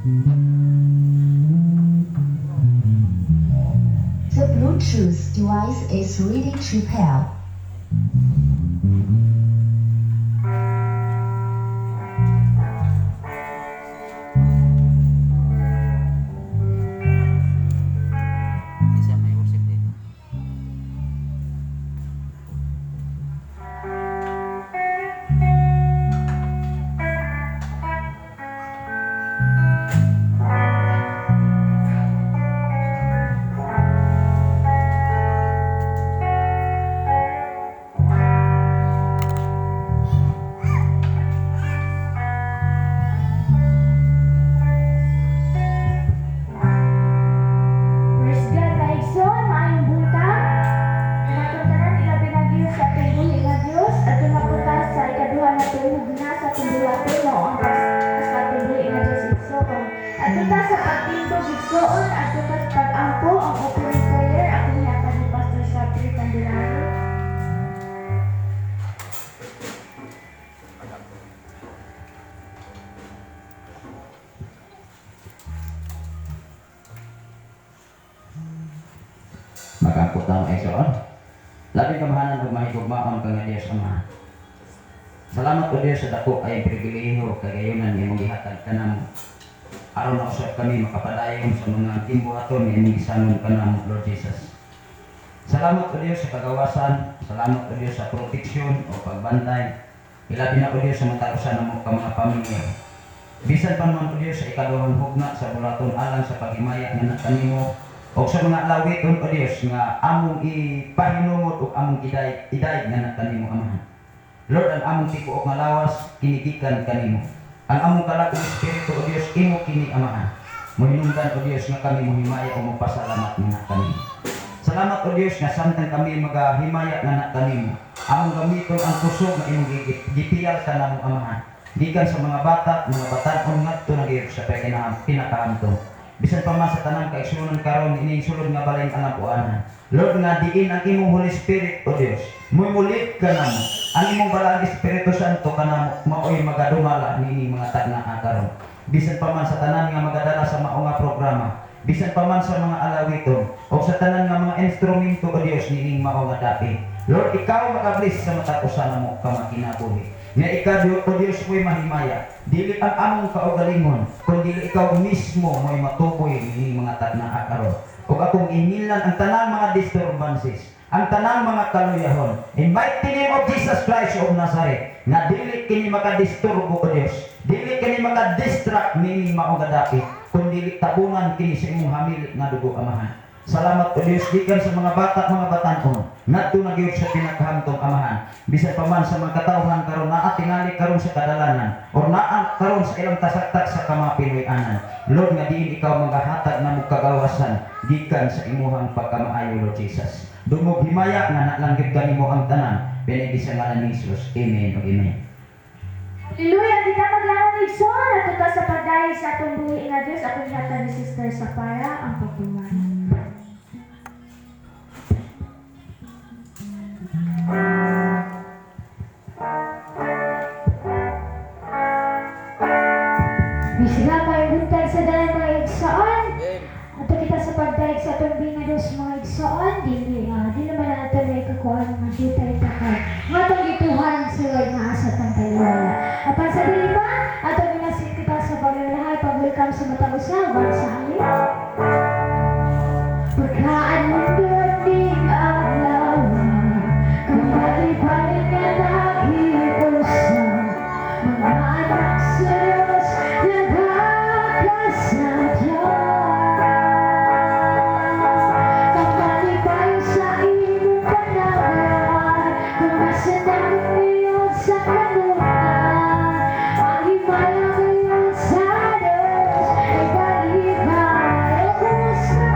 The Bluetooth device is ready to pair. Hindi siya may worship dito. Praise God, maigsoon, maayong buntag. Matungtanan ilabi ng Diyos sa ating buhi nga Diyos at tumapunta sa ikaduha na tunog na sa ating buhaton mo ang sa ating buhi nga Diyos igsoon. At tuta sa pagtindog igsoon at tuta sa pag-ampo ang opening prayer at hinatan ni Pastor Sapri Candelario. Magangkot na ang igsoon. Labi kamahanan ug mahigugmaon ka nga Dios Ama. Salamat o Dios sa dako ay pribilehiyo kagayunan nga imong gihatag kanamo. Aron na usab kami makapadayon sa mga timbuhaton nga imong gisanon kanamo, Lord Jesus. Salamat o Dios sa kagawasan, salamat o Dios sa proteksyon o pagbantay. Ilabi na o Dios sa matausan namo ka mga pamilya. Bisan pa man o Dios sa ikaduhang hugna sa bulaton alang sa paghimaya nga kanimo o sa mga lawiton o Dios nga among ipahinumot o among iday nga kanimo Amahan. Lord, ang among tibuok nga lawas kinigikan kanimo. Ang among kalakong espiritu o Dios imo kini Amahan. Mohinungdan o Dios nga kami mohimaya o magpasalamat nga kanimo. Salamat o Dios nga samtang kami magahimaya nga kanimo. Among gamiton ang kusog nga imong gipiyal kanamo Amahan. Gikan sa mga bata, mga batan-on ngadto na gyud sa pinakaamto. Bisan pa man sa tanang kaigsunan karon ining sulod nga balay ang apuanan. Lord, nga diin ang imong Holy Spirit o Dios. Mumulit ka namo. Ang imong balang Espiritu Santo kanamo maoy magadumala nining mga tagna karon. Bisan pa man sa tanan nga magadala sa mao nga programa. Bisan pa man sa mga alawiton o sa tanan nga mga instrumento o Dios nining mao nga dapi. Lord, ikaw makablis sa matapusan namo kamakinabuhi. Nga ikaw o Diyos mo'y mahimaya. Dili ang among kaugalingon, kundi ikaw mismo mo'y matukoy ng mga tagna karon. Kung akong inilan ang tanang mga disturbances, ang tanang mga kaluyahon, in mighty name of Jesus Christ of Nazareth, nga dili kini makadisturbo o Diyos, dili kini makadistract nining maugadapi, kundi tabunan kini sa imong hamil nga dugo Amahan. Salamat o Diyos, gikan sa mga bata, mga batanon, ngadto na gyud sa pinakahantong Amahan. Bisan pa man sa mga katawhan karon naa tingali karon sa kadalanan o naa karon sa ilang tasaktak sa kamapinoy-anan. Lord, nga diin ikaw magahatag na mong kagawasan gikan sa imuhang pagkamaayo, Lord Jesus. Dumog himaya nga nalanggit kanimo ang tanan, pinagi sa ngalan ni Jesus. Amen o amen. Hallelujah! Di ka maglaong igsoon at tuta sa pagdahil sa atong buhi nga Diyos at hinatan ni Sister Sapara ang pagtuman. Bisga may buntag sa dalang mga igsoon. Ato kita sa pagdaig sa atong binados mga igsoon. Dili naman natin may kakuha ng mga jutay takay. Nga itong gituhan sa Lord na asa tang kaliwala. Apan sa dili ba, atong minasin kita sa paglalahay, pag-welcome sa matag-usaban sa halip. Pagkaan mundo di ang lawan, kumali-balik na nag-iusap. Mga anak sa Diyos, nagkakasadya. Kapalibay sa iyong panahon, kumasanang ngayon sa kanungan. Ang himaya ngayon sa Diyos ay balibay. O kumusta?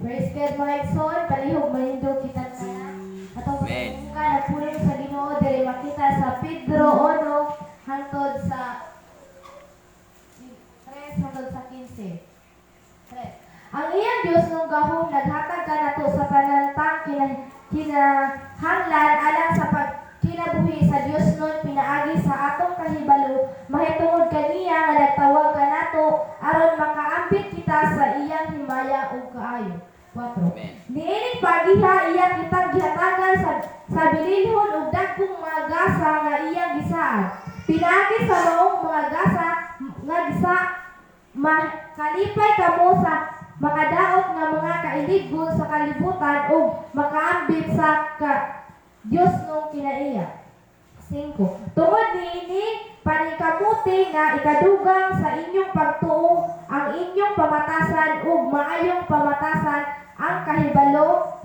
Praise God mga igsoon, palihog malindog kita na. Atong Amen. pagpunta na puno sa Ginoo diri makita sa Pedro 1 hangtod sa 3 hangtod sa 15. 3. Ang iyang Dios nung gahom naghatag ka nato sa panalantang kinahanglan alang sa pagkinabuhi sa Dios nun pinaagi sa atong kahibalo mahitungod kaniya nga nagtawag ka nato aron makaambit kita sa iyang himaya ug kaayo. 4. Amen. Niining pagiha iya kitang gihatagan sa bilinhon ug dagkong mga gasa nga iyang gisaan. Pinaagi sa noong mga gasa nga gisa kalipay kamo sa makadaot nga mga kailigon sa kalibutan ug makaambit sa Dios nung kinaiya. 5. Tungod niini panikamuti nga ikadugang sa inyong pagtuo ang inyong pamatasan ug maayong pamatasan ang kahibalo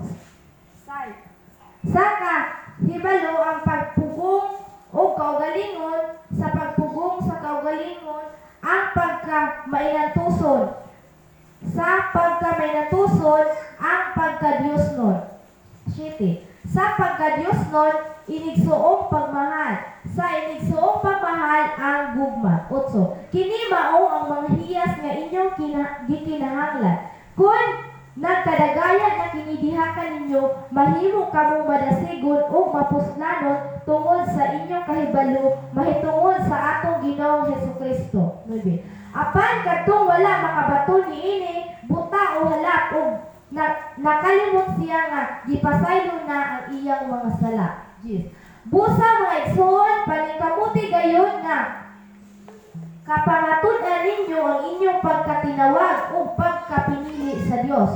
sa kahibalo ang pagpugong ug kaugalingon sa pagpugong sa kaugalingon ang pagka-mainantuson sa pagka-mainantuson ang pagka-Diosnon. 7. Sa pagka-Diosnon inigsuong pagmahal. Sa inigsuong pagmahal ang gugma. 8. Kini mao ang mga hiyas nga inyong gikinahanglan. Kung nagkadagayan na kinidihakan ninyo, mahimo kamo madasigon ug mapuslanon tungod sa inyong kahibalo, mahitungod sa atong Ginoong Hesukristo. 9. Apan kadtong wala makabaton niini, buta o halap ug nakalimot siya nga gipasaylo na ang iyang mga sala. 10. Busa mga igsoon, paningkamuti gayon nga kapangatud-an ninyo ang inyong pagkatinawag o pagkapinili sa Dios.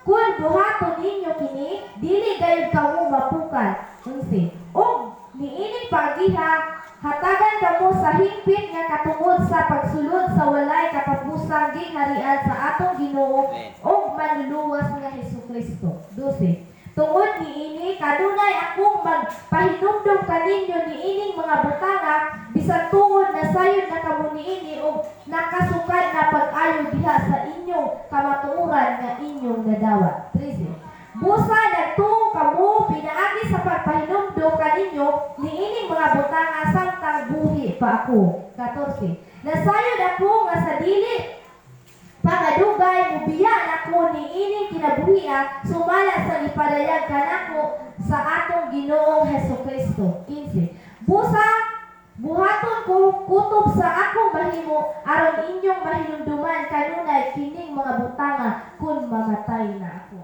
Kung buhaton ninyo kini, dili gayud kamo mapukan. 11. Og niining pagiha, hatagan kamo sa hingpit nga katungod sa pagsulod sa walay katapusang gingharian sa atong Ginoo ug manluluwas nga Hesukristo. 12. Tungod niini kadunay akong magpahinumdom kaninyo niining mga butanga bisan tungod na sayod na kamo niini ug nakasukad na pag-ayo diha sa inyong kamatuoran nga inyong nadawat. 13. Busa nagtuo kamo pinaagi sa pagpahinumdom kaninyo niining mga butanga samtang buhi pa ako. 14. Nasayod ako nga sa dili pangadugay mubiya nako niining kinabuhian sumala sa ipadayag kanako sa atong Ginoong Hesukristo. 15. Busa buhaton ko kutob sa akong mahimo aron inyong mahinumduman kanunay kining mga butanga kun mamatay na ako.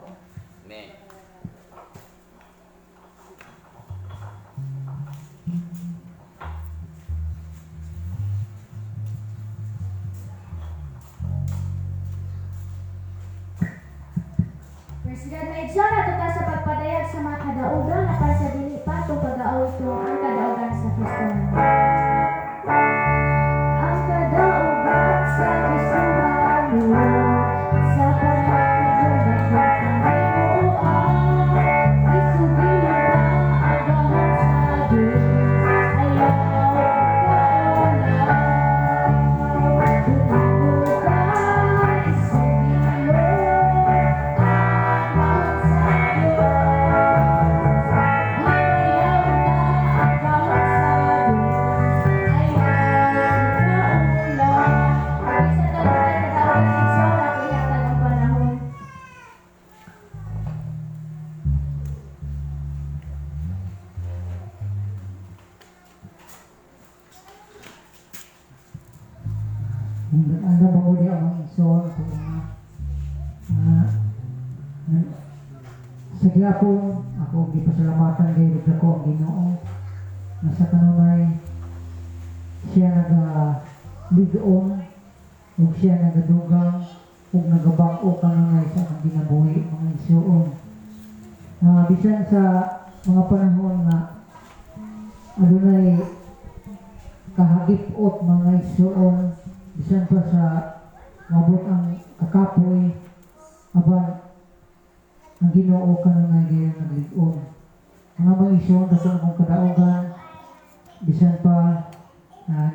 Amen. Presiden Maigsoon ato ta sa pagpadayag sa mga kadaugan na para sa dili pa itong pag-aultong ang kadaugan sa Kristo. Ang kadaugan sa Kristo sa pagpapigod at pagkamimuan isubilan ang gahat sa Diyos ayaw kaulan Dumagugan isubilan Anda mengudi ang iso sige ako gipasalamatan kay ko ang Ginoo nasa kanunay siya nagaligon ug siya nagadugang ug nagabag-o kanunay sa akong ginabuhi mga igsoon. Bisan sa mga panahon nga adunay kahagip-ot mga igsoon bisan pa sa mabot ang kakapoy aban ang Ginoo kanunay gayon nagligon. Mga mga igsoon dato akong kadaugan bisan pa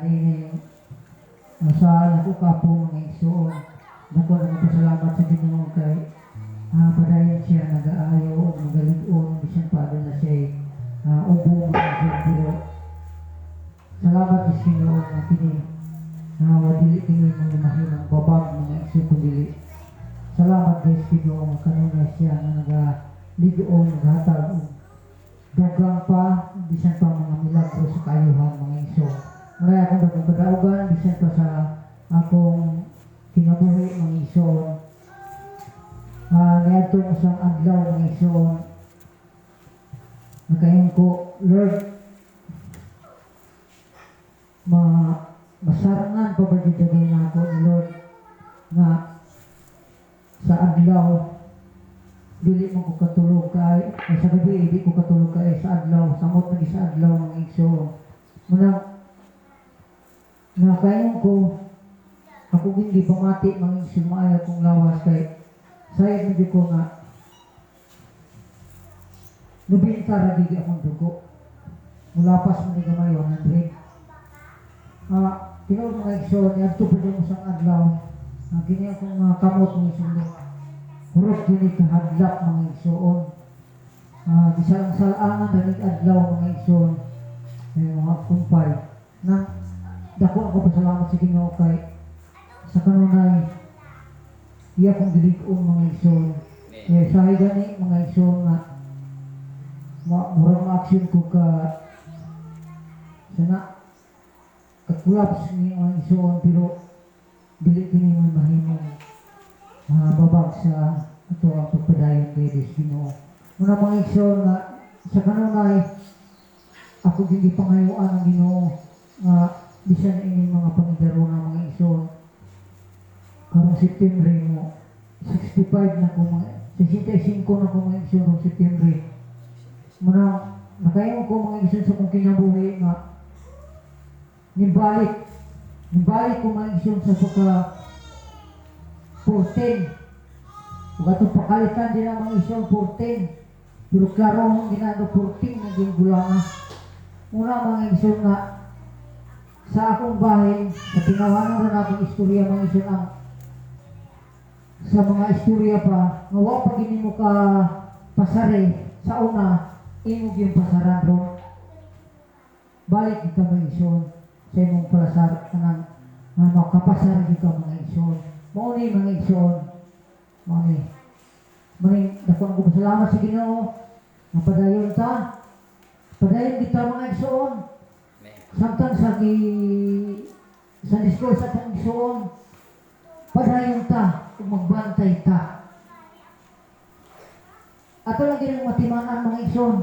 nining sa ako kapo mga igsoon dako na pasalamat sa Ginoo kay siya nag-aayaw o magalig-on, bisan pa na siya ubo mga igsoon, pero salamat sa Ginoo na kini na wadili kini mga mahinang babag mga igsoon kundi salamat guys Ginoo nga kanunay siya nga nagaligoon naghatag og dagang pa bisan pa mga milagro sa kaayuhan mga igsoon. Maray akong dagang kadaugan bisan pa sa akong kinabuhi mga igsoon. Niadto mo sa adlaw mga igsoon. Nakayon ko, Lord, masarangan pa ba dito na ako ni Lord nga sa adlaw dili mo ko katulog kay sa gabi di ko katulog kay sa adlaw samot lagi sa adlaw mga igsoon. Muna nakayon ko ako hindi pamati mga igsoon maayo kong lawas kay sayang medyo ko nga nubinta ragigi akong dugo mula pas mo ni gamay 100 tinawag mga igsoon niya ito pa mo sa adlaw gini akong kamot ng igsoon hurot gini kahadlap mga igsoon bisalang salangan danig adlaw mga igsoon mga kumpay na dako ako pasalamat sa Ginoo kay sa kanunay iya kong gilig-on mga igsoon sahi gani mga igsoon nga murang ma-action ko ka sana kakulaps ni mga igsoon pero dili kini mo mahimong babag sa ato ang pagpadayon kay Diyos Ginoo. Muna mga igsoon nga sa kanunay ako hindi pangayuan ang Ginoo bisan ini mga pangidaro ng mga igsoon karong September mo 65 na ko mga 65 na ko mga igsoon ng September. Muna nakayon ko mga igsoon sa kong kinabuhi nga nibalik ko mga igsoon sa pagka 14 ug atong pakalitan din ang mga igsoon 14 pero klaro ang ginado 14 naging gulanga. Una mga igsoon nga sa akong bahay sa tinawanan na akong istorya mga igsoon ang sa mga istorya pa nga wa pa gini mo ka pasare sa una imog yung pasaran ron balik di ka mga igsoon sa imong palasar kanang makapasar di ka mga igsoon mao ni mga igsoon mao ni dako ko salamat sa Ginoo nga padayon kita mga igsoon samtang sa discourse sa atong igsoon padayon ta ug magbantay ta ato lang ginang matimanan mga igsoon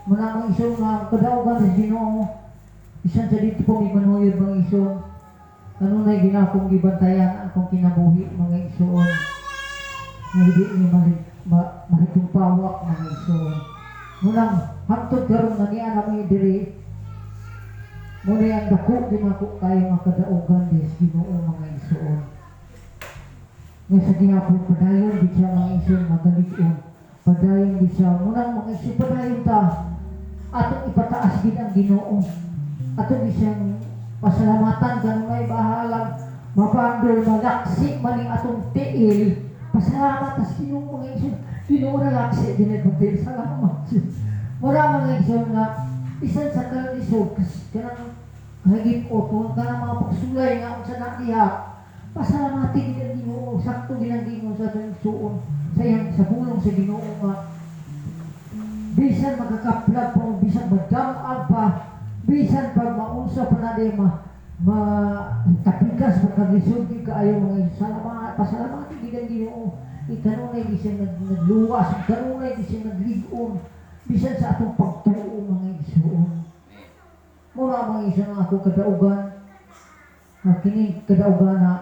muna mga igsoon nga kadaugan sa Ginoo bisan sa dito po may manuyod mga igsoon kanunay ginakong gibantayan akong kinabuhi mga igsoon nga hindi ni mahitumpawak mga igsoon munang hangtod karon nga niya namin diri muna ang dako ginako kayo mga kadaugan des Ginoo mga igsoon nga sa ginapong padayon di siya mga igsoon magalig-on padayon di siya munang mga igsoon padayon ta atong ipataas gid ang Ginoo atong isang pasalamatan kanunay bahalang mapandol malaksi maning atong tiil pasalamat sa Ginoo mga igsoon Ginoo ra laksi dinay pagdil salamat mura mga igsoon nga isan sa kalisod kanang hagit o kanang mga pagsulay nga sa nakiha pasalamati gid ang Ginoo sakto gid ang Ginoo sa atong igsoon sa bulong sa Ginoo nga bisan magkakaplag pa bisan magdamag pa bisan pag maunsa pa na di tapikas magkaglisod di kaayo mga salamat pasalamati gid ang Ginoo ikanunay bisan nagluwas ikanunay bisan naglig-on bisan sa atong pagtuo mga igsoon mura mga igsoon ako kadaugan kini kadaugan na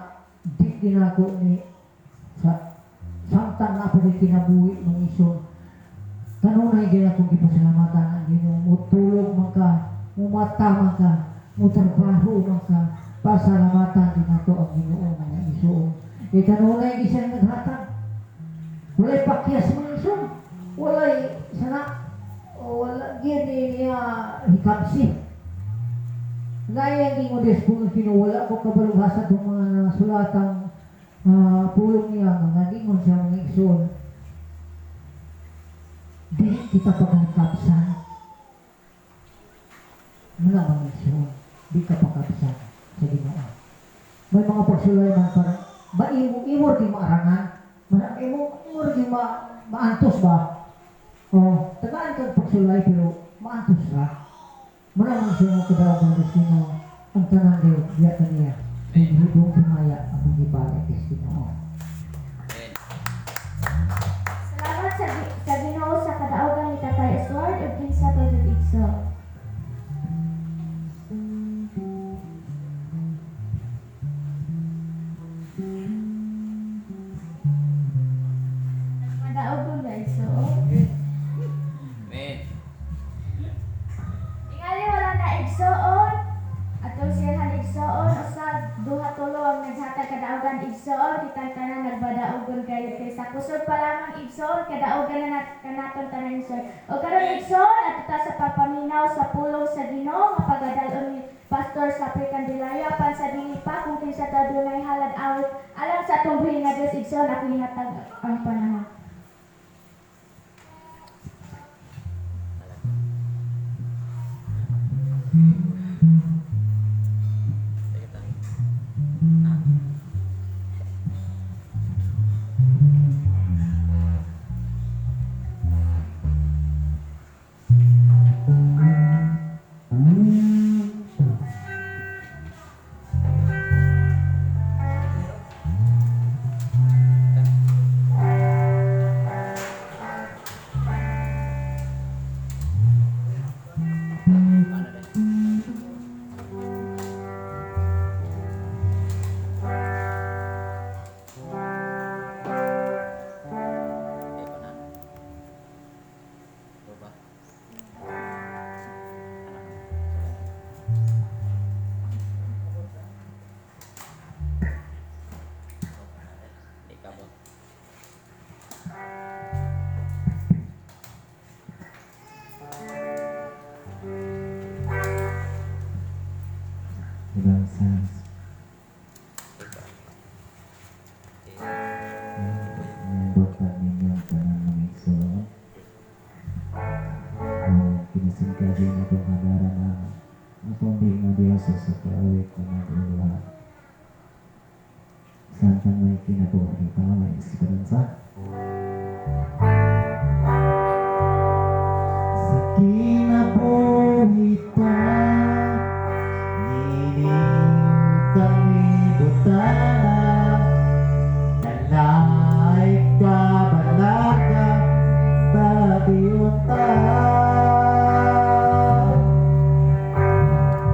di ginako ni sa samtang na pa kinabuhi mga igsoon kanunay gid akong gipasalamatan ang Ginoo mutulog man ka mumata man ka mutrabaho man ka pasalamatan din nato ang Ginoo mga igsoon kanunay isang naghatag walay pakyas mga igsoon walay sana wala gini niya hikapsi gaya mo des kung kinuwala ko kabalubhasa itong mga sulatang pulong niya mga gingon siya mga igsoon kita pagkakapsan. Mula mga igsoon, di ka pakapsan sa Ginoo. May mga pagsulay man parang maimor di maarangan, imor di maantos ba? O, tagaan kang pagsulay pero maantos ra. Mula mga igsoon kadawag ng Ginoo, ang tanang Diyos, diya kaniya, ay hudong timaya ang ibalik is Ginoo. Amen. Salamat sa Ginoo sa kadaugan ni Tatay Edward ug kinsa pagod igso. Madaog na igso. Amen. Tingali wala na igsoon. Atong siyahan igsoon usab duha tulo ang naghatag kadaugan igsoon kitang tanan nagbadaogon kayo kay sa kusog pa lamang igsoon kadaugan na kanaton tanan igsoon. O karon igsoon at ta sa papaminaw sa pulong sa Ginoo nga pagadalon ni Pastor sa Candelaria apan sa dili pa kung kinsa ta dunay halad awit alam sa atong buhi nga Dios igsoon ako ihatag ang panahon. Sige tayo. Ah. Ano din? Hindi pa na. Ito ba? Hindi ka ba? Ibang sans, Ito. membuat ninyong tanang mengigsoon. O kinisingkabi na itong hadaran na atong di nga Diyos sa kaawit ko na ulan. Santang may kinabuhi ikaw may esperanza. Sa kinabuhi pa, nining kami butana, dalay ka balaga, bagiyota.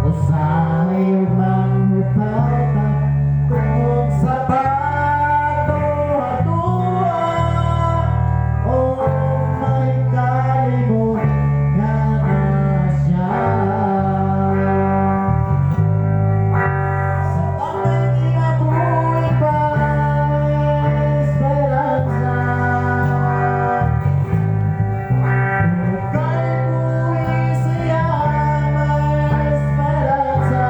Usahay manghupata, kung sa bago atua, o may kalimot nga na siya. Sa tamang kinabuhi pa, esperanza. Kung kay buhi siya, may esperanza.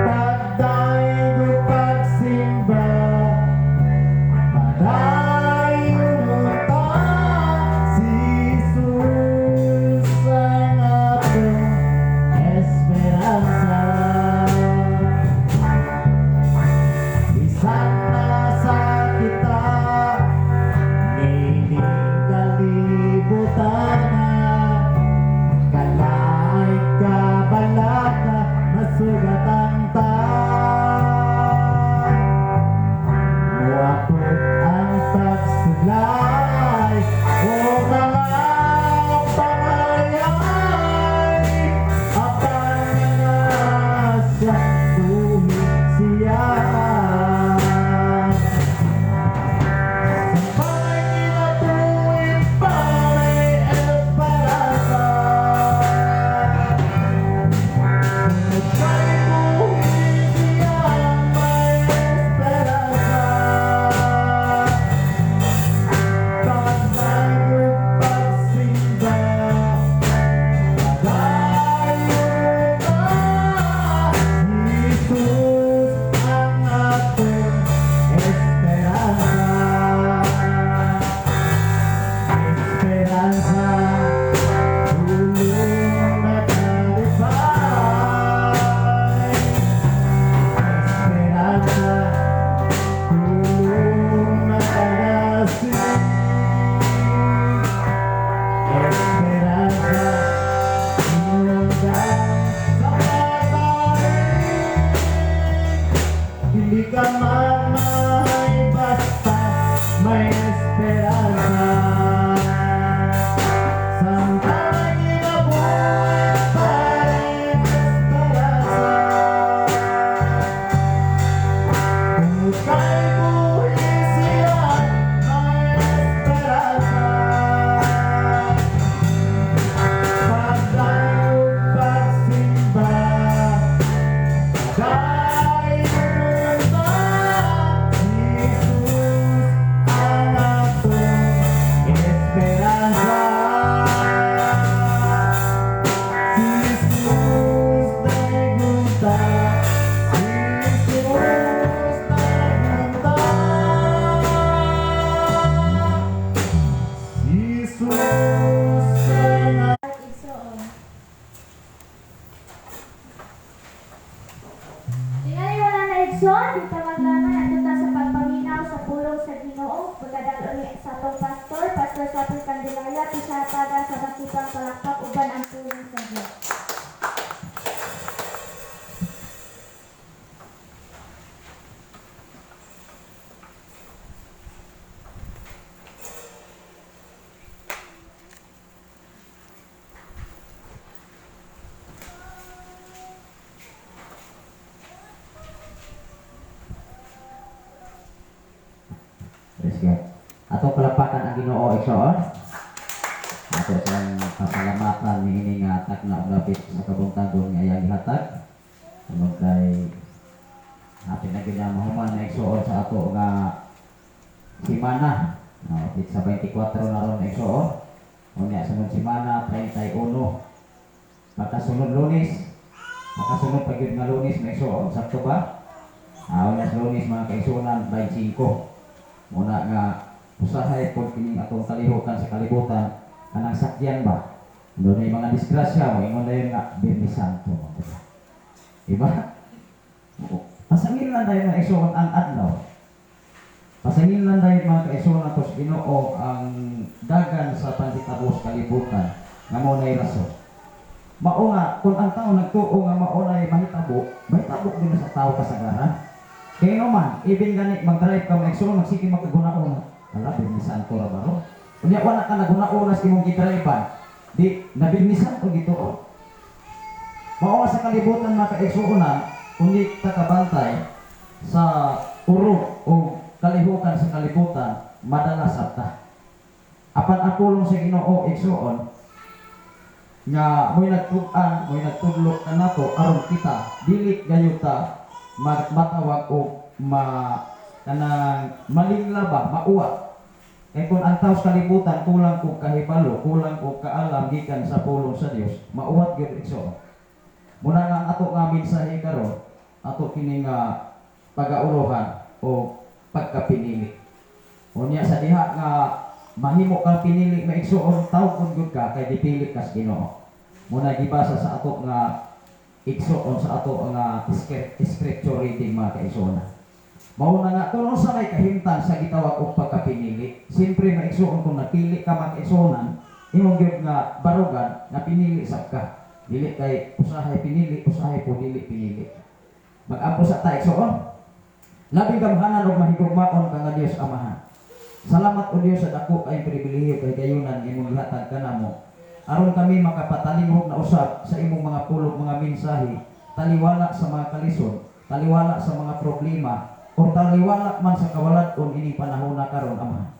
Pagdaig o pagsimba, padayon ta si Jesus ang atong esperanza. Bisan nasa kita, nining kalibutan na, kalay ka balaka, masugatan ta. Muapot ang pagsulay, o mga pangayay, apan nga sa buhi siya. Sa panginabuhi pa may esperanza. Kung kay buhi siya may esperanza. sa Ginoo, pagkadang uli sa atong Pastor Sapil Candelaria, pisatagan sa makipang palakpak uban ang tulong sa Diyos. Praise God. Atong palapakan ang Ginoo igsoon. Ato siyang pasalamatan ni ini nga atak na ulapit sa kabuntagon nga iyang gihatag. Tungod kay atin na ginamahuman na igsoon sa ato nga simana. Upit sa 24 na ron igsoon. Unya sunod simana 31. Pagkasunod Lunes, pagkasunod pagyud nga Lunes na igsoon sakto ba? Unya sa Lunes mga kaigsuonan 25. Muna nga usahay po kining atong kalihukan sa kalibutan kanang sakyan ba? Doon na yung mga disgrasya mo, ingon na yun nga, Birni Santo. Diba? Pasangin lang tayo mga isuon ang adlaw. Pasangin lang tayo mga kaisuon na tos Ginoo ang dagan sa pansitabos kalibutan nga mo na rason. Mao nga, kung ang tao nagtuo nga mao na mahitabo, mahitabo din na sa tao kasagaran. Kaya naman, even ganit mag-drive ka mga isuon, magsige magkagunaon. Ala, Birni Santo ra ba ro? Kunya wala ka nagunaon sa imong gidrivean. Di nabirnisan ko gito. Mao sa kalibutan mga kaigsuonan, kundi takabantay sa urog o kalihukan sa kalibutan, madalas ta. Apan akulong sa Ginoo igsuon nga mo'y nagtug-an, mo'y nagtudlok na nato aron kita dili gayuta matawag o kanang malinglaba, mauwa. Kaya kung ang tao sa kalibutan kulang ko kahibalo, kulang ko kaalam gikan sa pulong sa Dios, mauwat gyud igsoon. Muna nga ato nga mensahe karon, ato kini nga pagaulohan o pagkapinili. Unya sa diha nga mahimo kang pinili nga igsoon, tawgon gyud ka kay dipili kas Ginoo. Muna gibasa sa ato nga igsoon sa ato nga scripture reading mga kaigsoon. Mao na nga tulong sa may kahimtang sa gitawag og pagkapinili. Siyempre maigsoon kung napili ka mag-igsoonan, imong gyud nga barugan na pinili sa ka. Dili kay usahay pinili, usahay po dili pinili. Mag-ampo sa ta igsoon. Labing gamhanan og mahigugmaon ka nga Dios Amahan. Salamat o Dios sa dako kay pribilehiyo kay gayunan imong gihatag kanamo. Aron kami makapatalingog na usab sa imong mga pulong mga mensahe, taliwala sa mga kalisod, taliwala sa mga problema, o taliwala man sa kawalat-on ining panahon na karon Ama.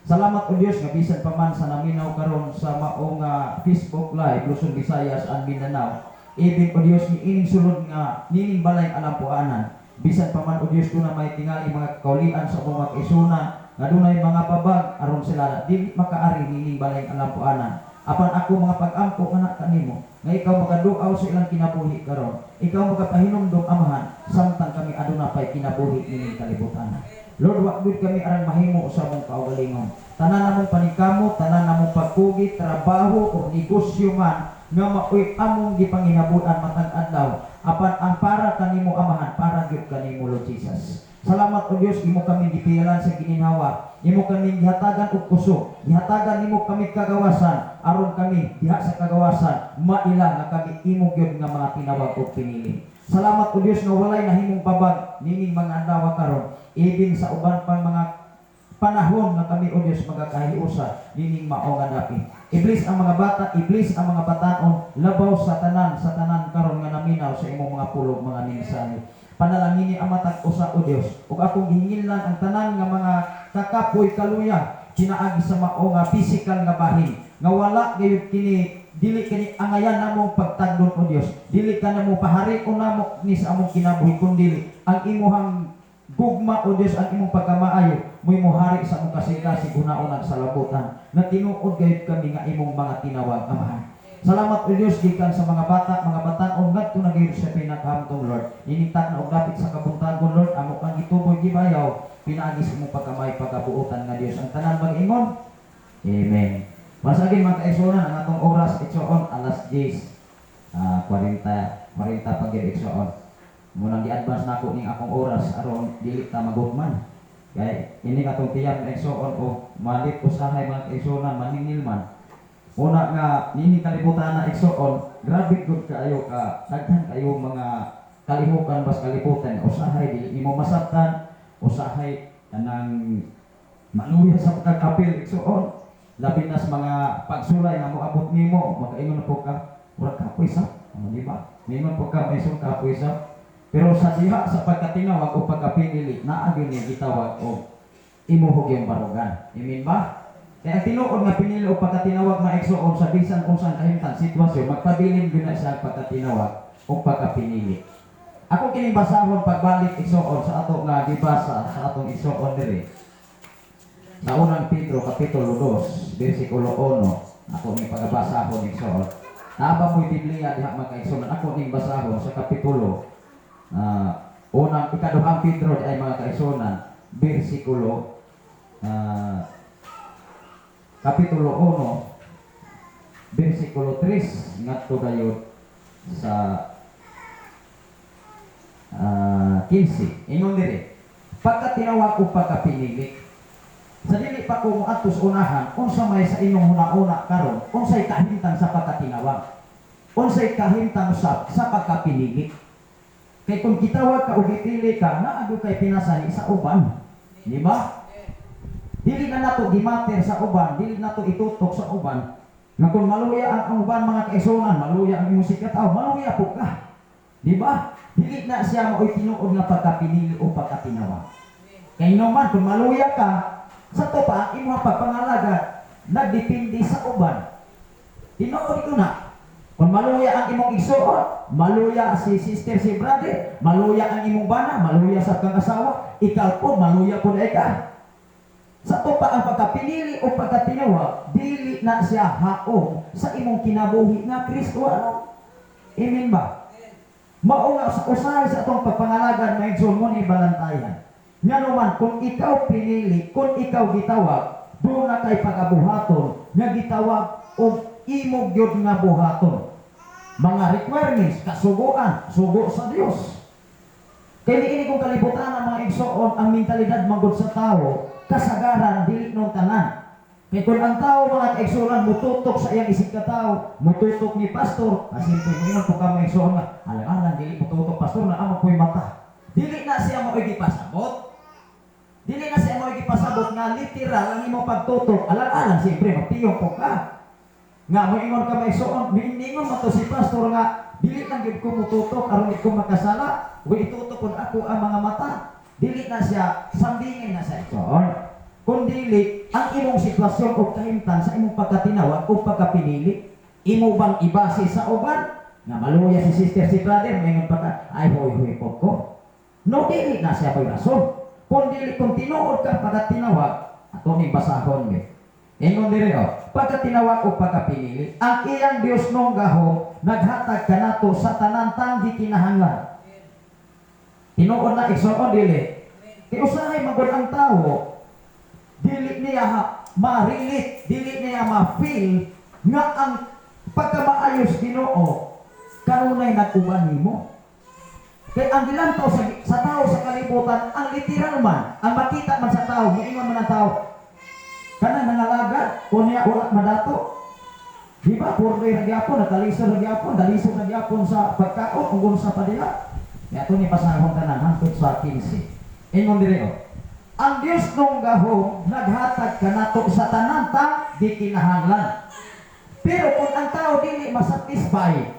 Salamat o Dios nga bisan pa man sa naminaw karon sa maong Facebook Live Luzon, Visayas and Mindanao. Ibig o Dios ni ining sulod nga nining balay alampuanan. Bisan pa man o Dios ko na may tingali mga kaulian sa mga kaisunan nga dunay mga babag aron sila dili makaari nining balay alampuanan. Apan ako mga pag-ampo anak kanimo nga ikaw makaduaw sa ilang kinabuhi karon. Ikaw makapahinumdom Amahan samtang kami aduna pay kinabuhi nining kalibutan. Lord, wa gud kami aran mahimo sa among kaugalingon. Tanan namong paningkamot, tanan namong pagkugi, trabaho o negosyo man nga maoy among gipanginabutan matag adlaw. Apan ang para kanimo Amahan, para gyud kanimo Lord Jesus. Salamat o Dios, imo kami gipialan sa gininhawa. Imo kami gihatagan og kusog. Gihatagan nimo kami kagawasan aron kami diha sa kagawasan maila nga kami imo gyud nga mga tinawag og pinili. Salamat o Dios nga walay nahimong pabag nining mga adlaw karon. Even sa uban pang mga panahon nga kami o Dios magakahiusa nining mao nga dapi. Iblis ang mga bata, iblis ang mga bataon, labaw sa tanan karon nga naminaw sa imong mga pulong mga mensahe. Panalangin ni amatag usa o Dios ug akong gihingilan ang tanan nga mga kakapoy kaluya kinaagi sa mao nga physical nga bahin nga wala gayud kini dili kini angayan namong pagtagdon o Dios, dili ka namo pahari-on namo ni sa among kinabuhi kundi ang imuhang gugma o Dios, ang imong pagkamaayo mo'y mohari sa among kasing-kasing unaon sa labutan na tinuod gayud kami nga imong mga tinawag Amahan. Salamat o Dios gikan sa mga bata, mga bataon ngadto na gayud sa pinakahamtong Lord. Inigtat na og dapit sa kabuntagon Lord, amo kang gituboy gibayaw, pinaagi sa imong pagkamay pagkabuotan nga Dios. Ang tanan mag-ingon. Amen. Masagin mga kaigsuonan ang atong oras igsoon alas 10:40 pagid igsoon. Munang gi-advance nako ning akong oras aron dili ta magugman. Kaya ini katong tiyan na igsoon o malit usahay mga kaigsunan maningil man. Una nga nini kalibutan na igsoon, grabe gud kaayo ka daghan kayo mga kalihukan bas kalibutan usahay dili imo masabtan, usahay kanang maluya sa pagkakapil igsoon. Labi na sa mga pagsulay nga moabot nimo, makaingon na po ka, wala ka puisa, di ba? Mingon po ka may ka puisa. Pero sa diha sa pagkatinawag o pagkapinili, naagin niya gitawag o imuhog yung barugan. Amen ba? Kaya tinuod nga pinili o pagkatinawag maigsoon sa bisan kung saan kahimtang sitwasyon, magpabilin yun na siya pagkatinawag o pagkapinili. Ako kining basahon pagbalik igsoon sa ato nga gibasa sa atong igsoon diri. Sa unang Pedro kapitulo 2, bersikulo 1, ako ni pagabasahon igsoon. Naaba mo'y Biblia diha magkaigsoon, ako ning basahon sa kapitulo unang ikaduhang Pedro ay mga kaigsunan, bersikulo kapitulo 1, bersikulo 3 ngadto dayon sa 15. Ingon diri, pagka tinawag o pagkapinili, sa dili pa ko moadtos unahan, unsa may sa inyong una-una karon, unsay kahimtang sa pagkatinawag, unsay kahimtang sa pagkapinili. Kay kung gitawag ka o gipili ka, naado kay pinasahi sa uban. Di ba? Dili na nato gimater sa uban, dili nato itutok sa uban. Nga kung maluya ang uban mga kaigsunan, maluya ang imong sikataw, maluya po ka. Di ba? Dili na siya mao'y tinuod nga pagkapinili o pagkatinawag. Kay naman, kung maluya ka, sa to pa, ang imong pagpangalaga, nagdepende sa uban. Tinuod ko na. Kung maluya ang imong igsuon, maluya si sister, si brother, maluya ang imong bana, maluya sa kang asawa, ikaw po, maluya po na ikaw. Sa to pa ang pagkapinili o pagkatinawag, dili na siya haong sa imong kinabuhi nga Kristoano. Amen ba? Mao nga sa usahay sa atong pagpangalagan na igsoon mo ni balantayan. Nga naman, kung ikaw pinili, kung ikaw gitawag, doon na kay pagabuhaton, nga gitawag o imog yun nga buhaton. Mga requirements, kasuguan, sugo sa Dios. Kaya ini kung kalibutan ang mga igsoon, ang mentalidad manggod sa tao, kasagaran, dili nung tanan. Kaya kung ang tao mga kaigsunan, mututok sa iyang isip ka tao, mututok ni pastor, simple mo yun po ka mga igsoon nga, alang-alang, dili mututok pastor na amang ko'y mata. Dili na siya mo igipasabot. Dili na siya mo igipasabot nga literal ang imong pagtutok, alang-alang, siyempre, magtiyong po ka. Nga mo ingon ka may suon, miningon mo to si pastor nga dili lang gid ko mututok aron gid ko makasala, wa itutok pud ako ang mga mata. Dili na siya sambingin na sa igsoon. Kun dili ang imong sitwasyon o kahimtang sa imong pagkatinawag o pagkapinili, imo bang ibase sa uban nga maluya si sister, si brother, mayngon pa ka ay hoy po ko. No, dili na siya may rason. Kun dili kung tinuod ka pagkatinawag, ato ni basahon mi. Ingon diri pagkatinawag o pagkapinili, ang iyang Dios nung gaho naghatag kanato sa tanang gikinahanglan. Tinuod na igsoon dili. Kay usahay magud ang tawo, dili niya ma-relate, dili niya ma-feel nga ang pagkamaayos Ginoo kanunay nag-uban nimo. Kay ang dilantaw sa tao sa kalibutan, ang literal man, ang makita man sa tao, moingon man ang tao, kana nangalaga, kunya wala madato. Di ba? Purdoy na gyapon, nagalisod na gyapon, dalisod na gyapon sa pagkaon, kung sa padila. Kaya ito ni pasahon ka na, hangtod sa 15. Ingon diri ang Diyos nung gaho, naghatag ka nato sa tanan ta, di kinahanglan. Pero kung ang tao dili masatisfy,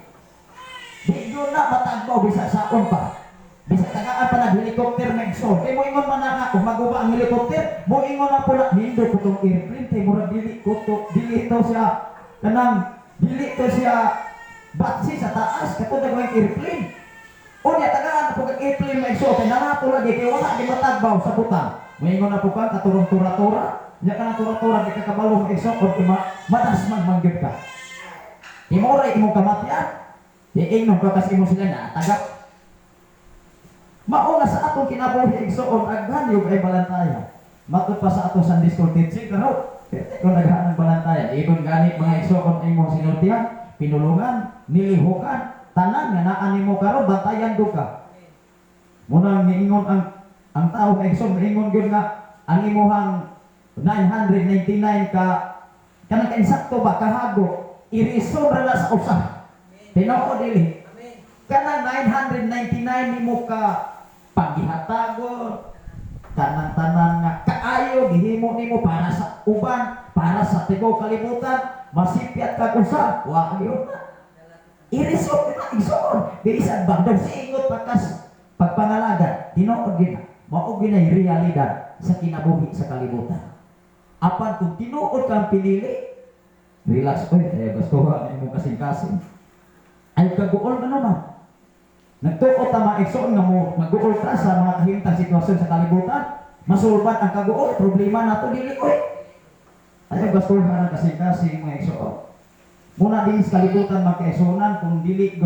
di doon na matagbaw, bisa saon pa. Bisa tagaan pa nag-helicopter na igsoon. Kaya mo ingon man na kung maguba ang helicopter, mo ingon na po na, nindo ko itong airplane, kaya mura dili ko to, dili ito siya, kanang, dili ito siya, batsi sa taas, katulad ng airplane. O niya, tagaan po kang airplane na igsoon, kaya narato lagi, kaya wala di matagbaw sa butang. Mo ingon na po ka, katurong tura-tura, niya ka na tura-tura, di ka kabalo mo igsoon, o matas manggib ka. Imoray imong kamatian, iingnon ka kasi mo sila na, tagap. Mauna sa atong kinabuhi igsoon aghan yung ay balantayan. Matod pa sa atong Sunday School teaching pero kung naghaan ng balantayan, ibon gani mga igsoon ay mo sinultihan, pinulungan, nilihukan, tanan nga naan nimo karon bantayan do ka. Muna niingon ang tao nga igsoon, niingon gyud nga ang imuhang 999 ka kanang insakto ba kahago irison ra na sa usa. Tinuod dili. Kanang 999 nimo ka paghihatagon tanan-tanan nga kaayo gihimo nimo para sa uban, para sa tibuok kalibutan, masipyat ka usa, wa yun na. Irison na igsoon, bisan bang daw siingot patas pagpangalaga, tinuod gina, mao gina realidad sa kinabuhi sa kalibutan. Apan kung tinuod kang pinili, relax ko, gusto ko mo kasing-kasing. Ay kaguol na naman. Nagtuot ang mga igsoon nga mo mag-uol ka sa mga kahimtang sitwasyon sa kalibutan, masulbat ang kaguol, problema na ito, dili ko Ay gusto ko na kasing-kasing mga igsoon. Muna din sa kalibutan mga kaigsuonan, kung dili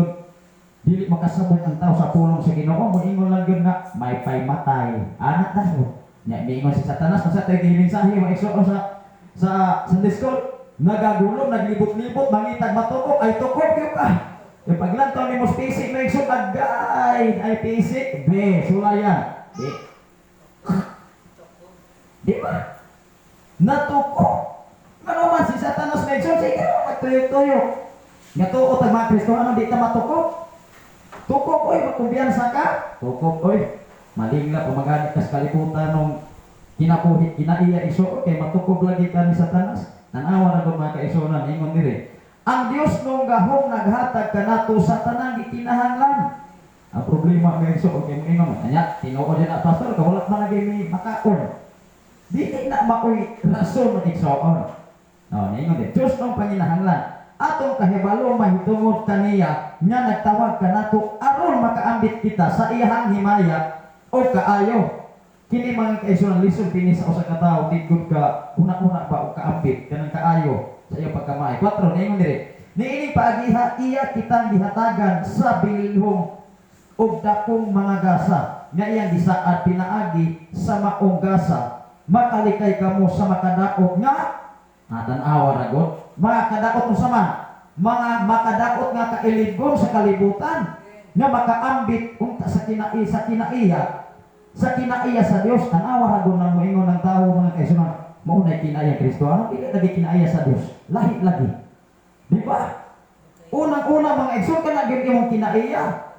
makasabot ang tao sa pulong sa Ginoo, moingon lang yun nga, may paymatay. Anak na mo. Miingon si Satanas, kung sa tayo giminsahe mga igsoon sa Sunday School, nagagulo, naglibot-libot, mangitag matukok, ay tukok yun ka. Yung paglantaw ni mo pisik na igsoon, agay, ay pisik, sulayan, di ba? Natukok. Ano man si Satanas na igsoon, sige, magtuyo-tuyo. Ngatuot ang mga Kristohanon, di ta matukok. Tukok, oy, magkumbiyansa ka. Tukok, oy. Malingla, pumaganit ka sa kalibutan nung kinaiya iso, kay matukog lagi ka ni Satanas. Nanawa na kung mga kaigsuonan, ingon diri. Ang Dios nung gahong naghatag ka nato sa tanang gikinahanglan. Ang problema ng iso, okay mo ingon. Anya, tinuod din na pastor, kawalat man lagi may makaon. Di na maoy rason ng igsoon. No, ingon din. Dios nung panginahanglan. Atong kahibalo mahitungod kaniya nga nagtawag ka nato aron makaambit kita sa iyang himaya o kaayo. Kini mga kaigsuonan lisod pini sa usa ka tawo tigod ka una-una ba o kaambit kanang kaayo sa iyang pagkamay. 4 ningon diri. Niining paagiha iya kitang gihatagan sa bililhong ug dakong mga gasa nga iyang gisaad pinaagi sa maong gasa. Makalikay kamo sa makadaot nga tan-awa ra gud. Makadaot sa mga makadaot nga kailigon sa kalibutan nga makaambit unta sa kinaiya sa Dios. Tan-awa ra gud nang moingon ng tawo mga kaigsuonan. Mao na kinaiya Kristo. Ano dili lagi kinaiya sa Dios? Lahi lagi. Di ba? Unang-una mga igsoon ka na gyud imong kinaiya.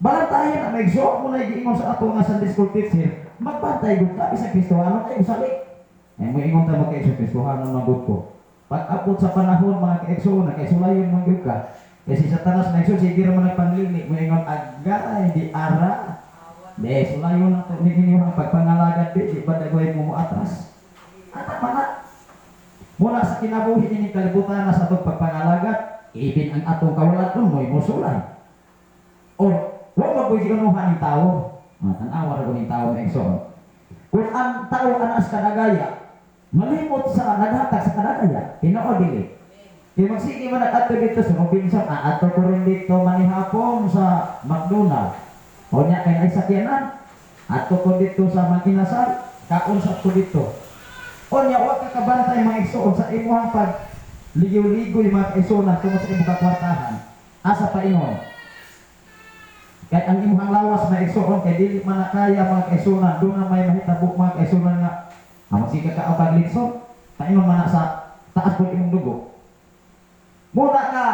Balantayan na mga igsoon mo na giingon sa ato nga Sunday School teacher. Magbantay gud ka sa Kristohano kay usali. Moingon ta mga kaigsoon Kristohano na gud ko. Pag-abot sa panahon mga kaigsoon na kay sulayon man gyud ka. Kasi si Satanas na igsoon sige ra man nagpanglili moingon agay di ara. Sulayon na to ni kiniyong pagpangalagad di ba dagoy mo atras. Anak mana mula sa kinabuhi ini kalibutan na sa atong pagpangalagat, ibin ang atong kawalat mo sulay. O wa magoy giunuhan ng tao. Tan-awa ra gud ng tao na igsoon. Kung ang tao anas kadagaya, malimot sa naghatag sa kadagaya, tinuod dili. Kaya magsige man ato dito sa Robinson, ato ko rin dito manihapon sa McDonald's. O niya kay ay sakyanan, ato ko dito sa Makinasal, kausap ko dito. O niya, huwag kakabantay mga igsoon sa imuhang pag ligoy-ligoy mga kaigsuonan tungkol sa imong kakwartahan. Asa pa ingon. Kahit ang imuhang lawas mga igsoon, kay dili man na kaya mga kaigsuonan, doon na may mahitabok mga kaigsuonan nga, magsika ka o paglikson, paingon man na sa taas po imong dugo. Muna nga,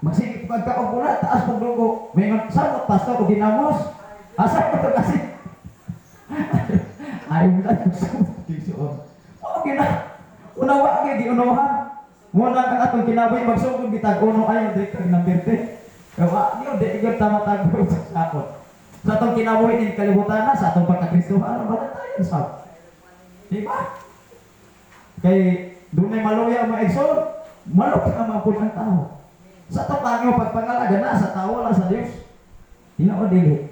magsikip ka o muna, taas po dugo. May sabot pastor o dinamos. Asa ko ito kasi. Ayaw na yung sabot igsoon. Okay na. Unawa kay giunuhan. Muna ang atong kinabuhi magsugod bitag uno ayo direktor ng birte. Kawa niyo di igod tama-tago sa sakot. Sa atong kinabuhi din kalibutan na sa atong pagka-Kristohano ba tayo sa. Di ba? Kay dunay maluya mga igsoon, maluk ka mga pud ang tao. Sa atong pangyo pagpangalaga na sa tao lang sa Dios. Tinuod dili.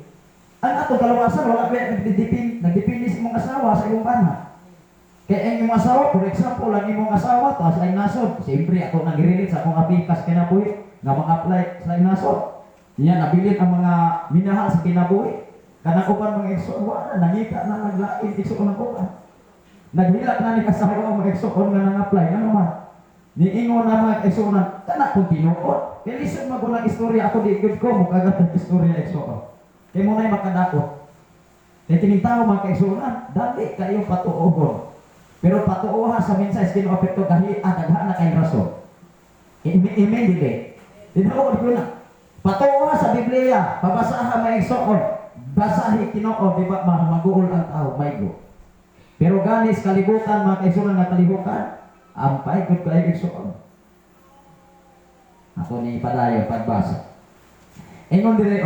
Ang atong kaluwasan wala ba nagdepende sa imong asawa sa imong bana. Kaya ang imong asawa, for example, ang imong asawa, taas laing nasod. Siyempre, ako nag-relate sa akong apikas kinabuhi, nga mag-apply sa laing nasod. Niya, nabilin ang mga minahal sa kinabuhi. Kanang upan mga igsoon, wala, nangita na naglain, igsoon ng upan. Naghilap na ni kasawa ang mga igsoon nga nang-apply. Ano man? Niingon na mga igsoon, kana kong tinuod. Kaya listen magulang istorya, ako di good ko, mukagat ang istorya igsoon. Kaya muna yung makadakot. Kaya kining tao mga kaigsunan, dali kayo patuohon. Pero patuohan sa mensahe Ginoo apekto gahi daghan na kay rason. Amen dili. Dinao ko na. Patuohan sa Biblia, pabasahan mga igsoon. Basahi Ginoo di ba maguol ang tao maygo. Pero ganis kalibutan mga kaigsunan nga kalibutan, ampay gud kayo igsoon. Ako ni padayon pagbasa. Ingon dire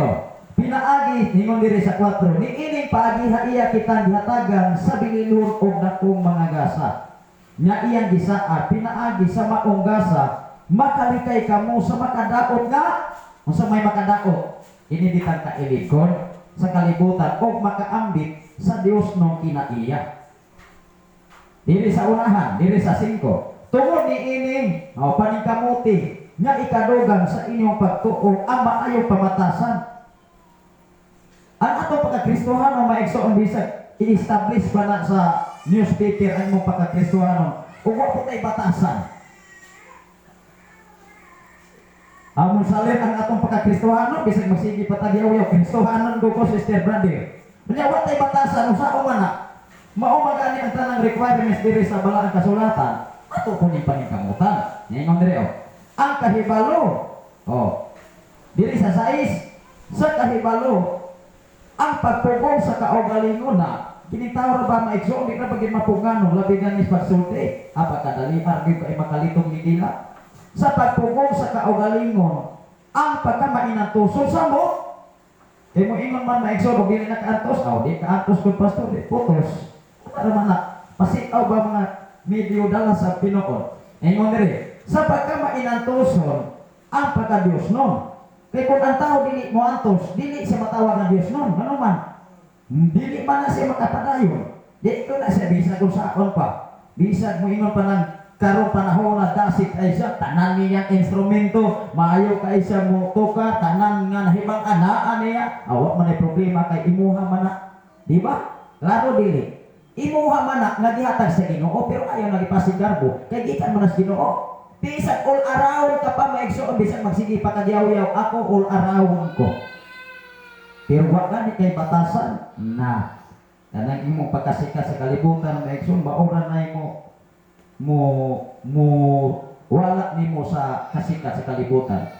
pinaagi ningon diri sa 4 ni ining paagiha iya kita gihatagan sa bililur og dakong mga gasa. Nya iyang gisaa pinaagi sa maong gasa makalikay kamo sa makadaot nga unsa may makadaot ini bitang kailikon sa kalibutan og makaambit sa Dios no kinaiya. Diri sa unahan, diri sa 5. Tungod ni ining paningkamuti nga ikadugang sa inyong pagtuo ang maayong pamatasan. Ang atong pagkakristohanon maigsoon bisag i-establish pa na sa newspaper ang mong pagkakristohanon ug wa po tay batasan. Amon salin ang atong pagkakristohanon bisag magsigi pa tagyaw kristohanon ko sister brother. Unya wa tay batasan usa man na. Mao magani ang tanang requirements diri sa balaan kasulatan. Ato po ni paningkamutan. Ningon diri ang kahibalo. Diri sa 6 sa kahibalo ang pagpugong sa kaugalingon na kinitawar ba maigsoon di na bagay mapunganong labi ganis pagsulti kadali argi ko ay makalitong gigila sa pagpugong sa kaugalingon ang pagkamainantuson sa mo mo ingon man maigsoon o dili nakaantos di kaantos ko pastor putos para man na pasitaw ba mga medyo dala sa Pinoon ingon diri sa pagkamainantuson ang pagka-Dios non. Kaya kung ang tao dili mo antos, dili siya matawag ng Diyos nun. Ano man? Dili man na siya makapadayon. Di ko na siya bisag kung saon pa. Bisag mo ingon pa ng karong panahon na dasik ay siya, tanan niyang instrumento, maayo kay siya mo tuka, tanan nga nahibang anaan niya. Awak man ay problema kay imuha man na. Di ba? Laro dili. Imuha man na, nagihatag sa Ginoo, pero ayaw nagipasigarbo. Kaya gikan mo na sa Ginoo. Bisag all around ka pa maigsoon bisag magsige pa kagyaw-yaw ako all around ko. Pero wa gani kay batasan na kanang imong pagkasika sa kalibutan maigsoon maura na mo wala nimo sa kasika sa kalibutan.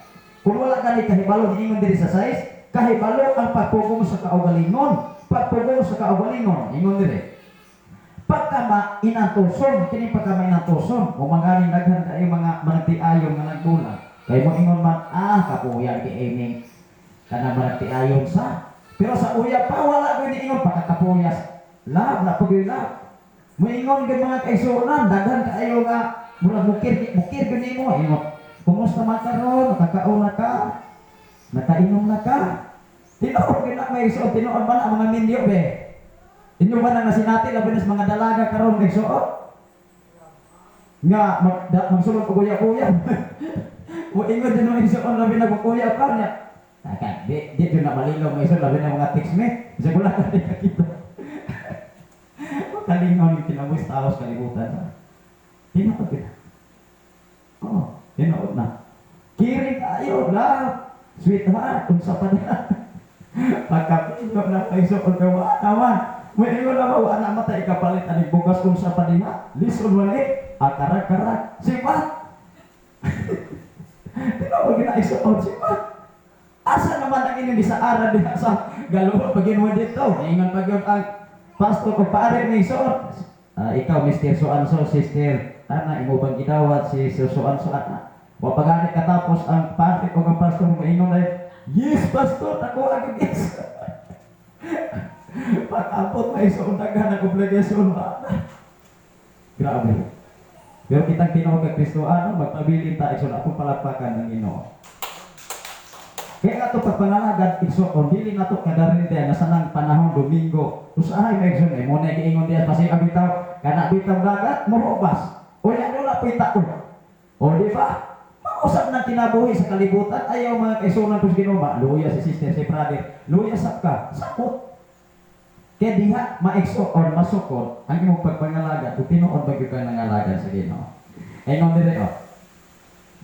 Kung wala gani kahibalo ingon diri sa 6 kahibalo ang pagpugong sa kaugalingon, pagpugong sa kaugalingon ingon diri. Pagka inantuson, kini pagka inantuson, o magaling daghan kayo mga managtiayon nga nagbulag. Kaya mo ingon man, kapuyan ki Eming, kana managtiayon sa. Pero sa uya pa, wala ko ingon, pagkakapuyas. Lab, napagay lab. Mo ingon ka mga kaisunan, daghan kayo nga, murag mukir ko nimo, ingon, kumusta man karon, nakakauna ka, nakainom na ka. Tinood ka na may isuot, tinood man ang mga minyo be. Inyo ba nang nasinati labi sa mga dalaga karon kay suot? Nga magsulod ko kuya-kuya. Mo ingon din mo isuon labi na kuya pa niya. Taka, di na malinaw mo isuon labi na mga text me. Sa wala ka din nakita. Kalingon yung kinabus taos kalibutan. Tinood kita. Tinood na. Kiri tayo, love, sweetheart, unsa pa niya. Pagkapilo na kayo suot gawa naman. May ingon na ba, anak mata ikapalit aning bugas kung sa paniha. Lison wali, akarak-karak, sipat. Tinawag na isuot, sipat. Asa naman ang ini sa ara diha sa galuhot pagin mo dito. Ingon pag yun ang pastor ko paare ni isuot. Ikaw, Mr. So-and-so, sister, tana, imo bang gidawat si so-and-so na. Wapagani katapos ang pare ko ng pastor mo, ingon na, yes, pastor, ako agad yes. Pag-apot na isuon daghan ang obligasyon ba? Grabe. Pero kitang tinawag kay Kristo, magpabilin ta isuon akong palakpakan ng Ginoo. Kaya nga ito pagpangalagad isuon, dili na ito kadarin din na sanang panahon Domingo. Usahay may isuon mo na iingon diyan pasig abitaw, kana bitaw dagat, morobas. O yan doon na pita ko. O di ba? Mausap ng kinabuhi sa kalibutan, ayaw mga kaisunan ko sa Ginoo, luya si sister, si brother, luya sap ka, sakot. Kaya diha maigsoon, masukot ang imong pagpangalaga kung tinuod ba gyud kang nangalaga sa Ginoo. Ingon dire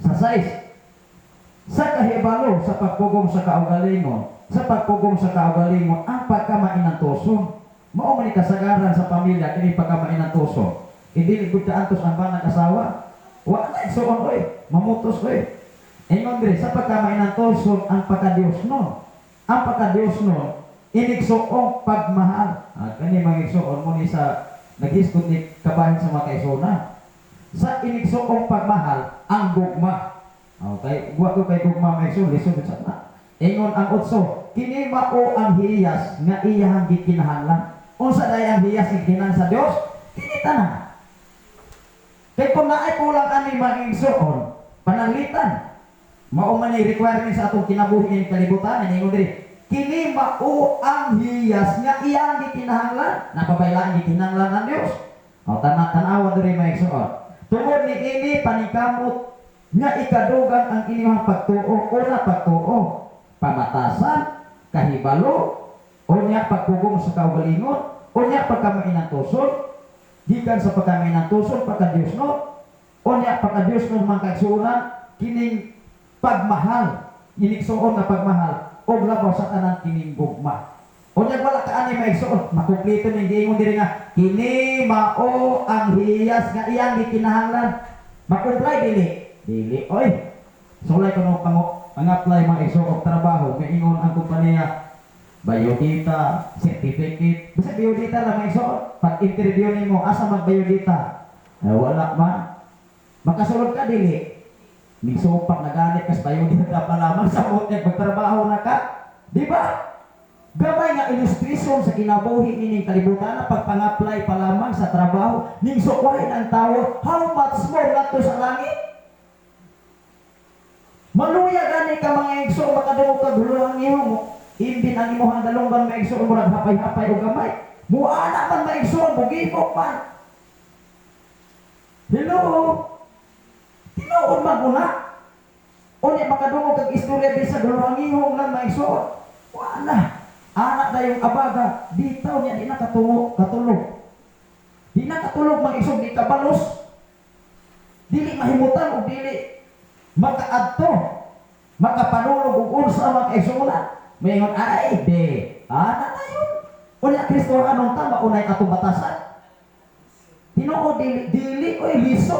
sa 6 sa kahibalo sa pagpugong sa kaugalingon, sa pagpugong sa kaugalingon ang pagkamainantuson Mao man ni kasagaran sa pamilya kini pagkamainan tuso. Hindi gud ka antos ang banag asawa. Wa na igsuon oy, mamutos oy. Ingon dire sa pagkamainan tuso ang pagka-Dios no. Ang pagka-Dios no, inigsuong pagmahal. Kani magigsuon mo ni sa naghiskot ni kabahin sa mga kaisuna. Sa inigsuong pagmahal ang gugma. Okay, wa ko kay gugma may lisod sa na. Ingon ang utso, kini mao ang hiyas nga iyang gikinahanglan. Unsa day ang hiyas gikinahanglan sa Dios? Kini tanan. Kay kung naay kulang ani magigsuon, pananglitan. Mao man ni requirement sa atong kinabuhi ning kalibutan, ingon diri, kini mao ang hiyas nga iyang gikinahanglan. Napabaylaan gikinahanglan ang Dios. O tanawa diri magigsuon. Tungod ni ini panikamot nga ikadugan ang inyong pagtuo, una pagtuo, pamatasan, kahibalo, o niya pagpugong sa kaugalingon, o niya pagkamainan tusod, gikan sa pagkamainan tusod, pagka-Diyos no, o niya pagka-Diyos no mga kaigsuunan, kining pagmahal, iniksuon nga pagmahal, o labaw sa tanan kining gugma. O niya wala ka ani maigsuon, makumplito ning giingon diri nga, kini mao ang hiyas nga iyang gikinahanglan. Makumplay dili oy. Sulay kuno pang-apply mga igsuon og trabaho, maingon ang kompanya biodata, certificate. Basta biodata lang mga igsuon. Pag interview nimo asa mag-biodata? Wala man. Makasulod ka dili. Migsupak na ganit kas biodata pa lamang sa utek magtrabaho na ka. Di ba? Gamay nga illustration sa kinabuhi ining kalibutan na pagpang-apply pa lamang sa trabaho ning sukwahin ang tao, how much more ngadto sa langit? Maluya gani ka mga igsoon makadungog ka guluhang imo. Imbin ang imong dalunggan mga igsoon mo naghapay-hapay o gamay. Muana man mga igsoon bugibok man. Hello. Tinuod man una. Unya makadungog kag istorya di sa guluhang imo lang mga igsoon. Wala. Anak na yung abaga, bitaw niya, di na katulog. Di na katulog, mga isog, di kabalos. Dili mahimutan o dili makaadto. Makapanulog o unsa mga kaisunan. Mayon ay, de, anak na yun. Unya Kristo anong tama, unay atong batasan. Tinoo, dili o liso.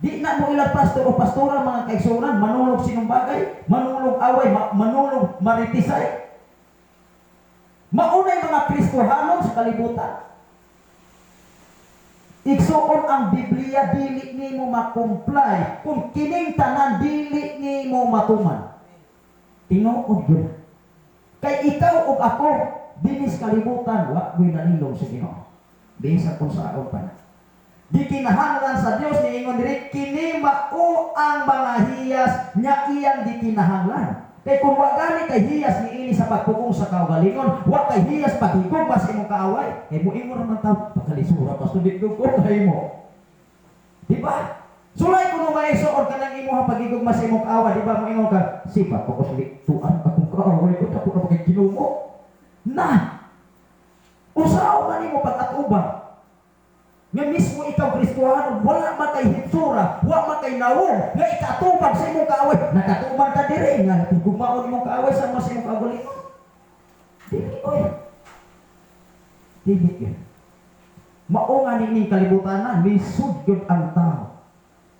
Di na mo ilang pastor o pastora mga kaisunan, manulog sinong bagay, manulog away, manulog maritisay. Maunay mga Kristohanon sa kalibutan. Igsuon ang Biblia, dili nimo makomply kung kining tanan dili nimo matuman. Tinuod yun. Kay ikaw ug ako, dinis kalibutan, wa ko'y nalilong sa Ginoo. Bisa kung sa aon pa na. Di kinahanglan sa Dios ni ingon diri kini mao ang mga hiyas nya iyang di kinahanglan. Kay kung wa gani kay hiyas ni ini sa pagpugong sa kaugalingon, wa kay hiyas paghigugma sa imong kaaway, mo imo naman taw pagkalisura pa sudid ko kay mo. Di ba? Sulay kuno maisuod kanang imong paghigugma sa imong kaaway, di ba mo ingon ka, sipa ko tuan akong kaaway ko tako na kay Ginoo. Na. Usaw man nimo pag-atubang. Nga mismo ikaw Kristohano, wala man kay hitsura, wala man kay nawo, nga ikatubag sa imong kaaway. Nakatubag ka diri, nga gumaon imong kaaway sa mas imong kaugalingon. Dili oy. Dili yun. Mao nga ning kalibutan na, lisod yun ang tao.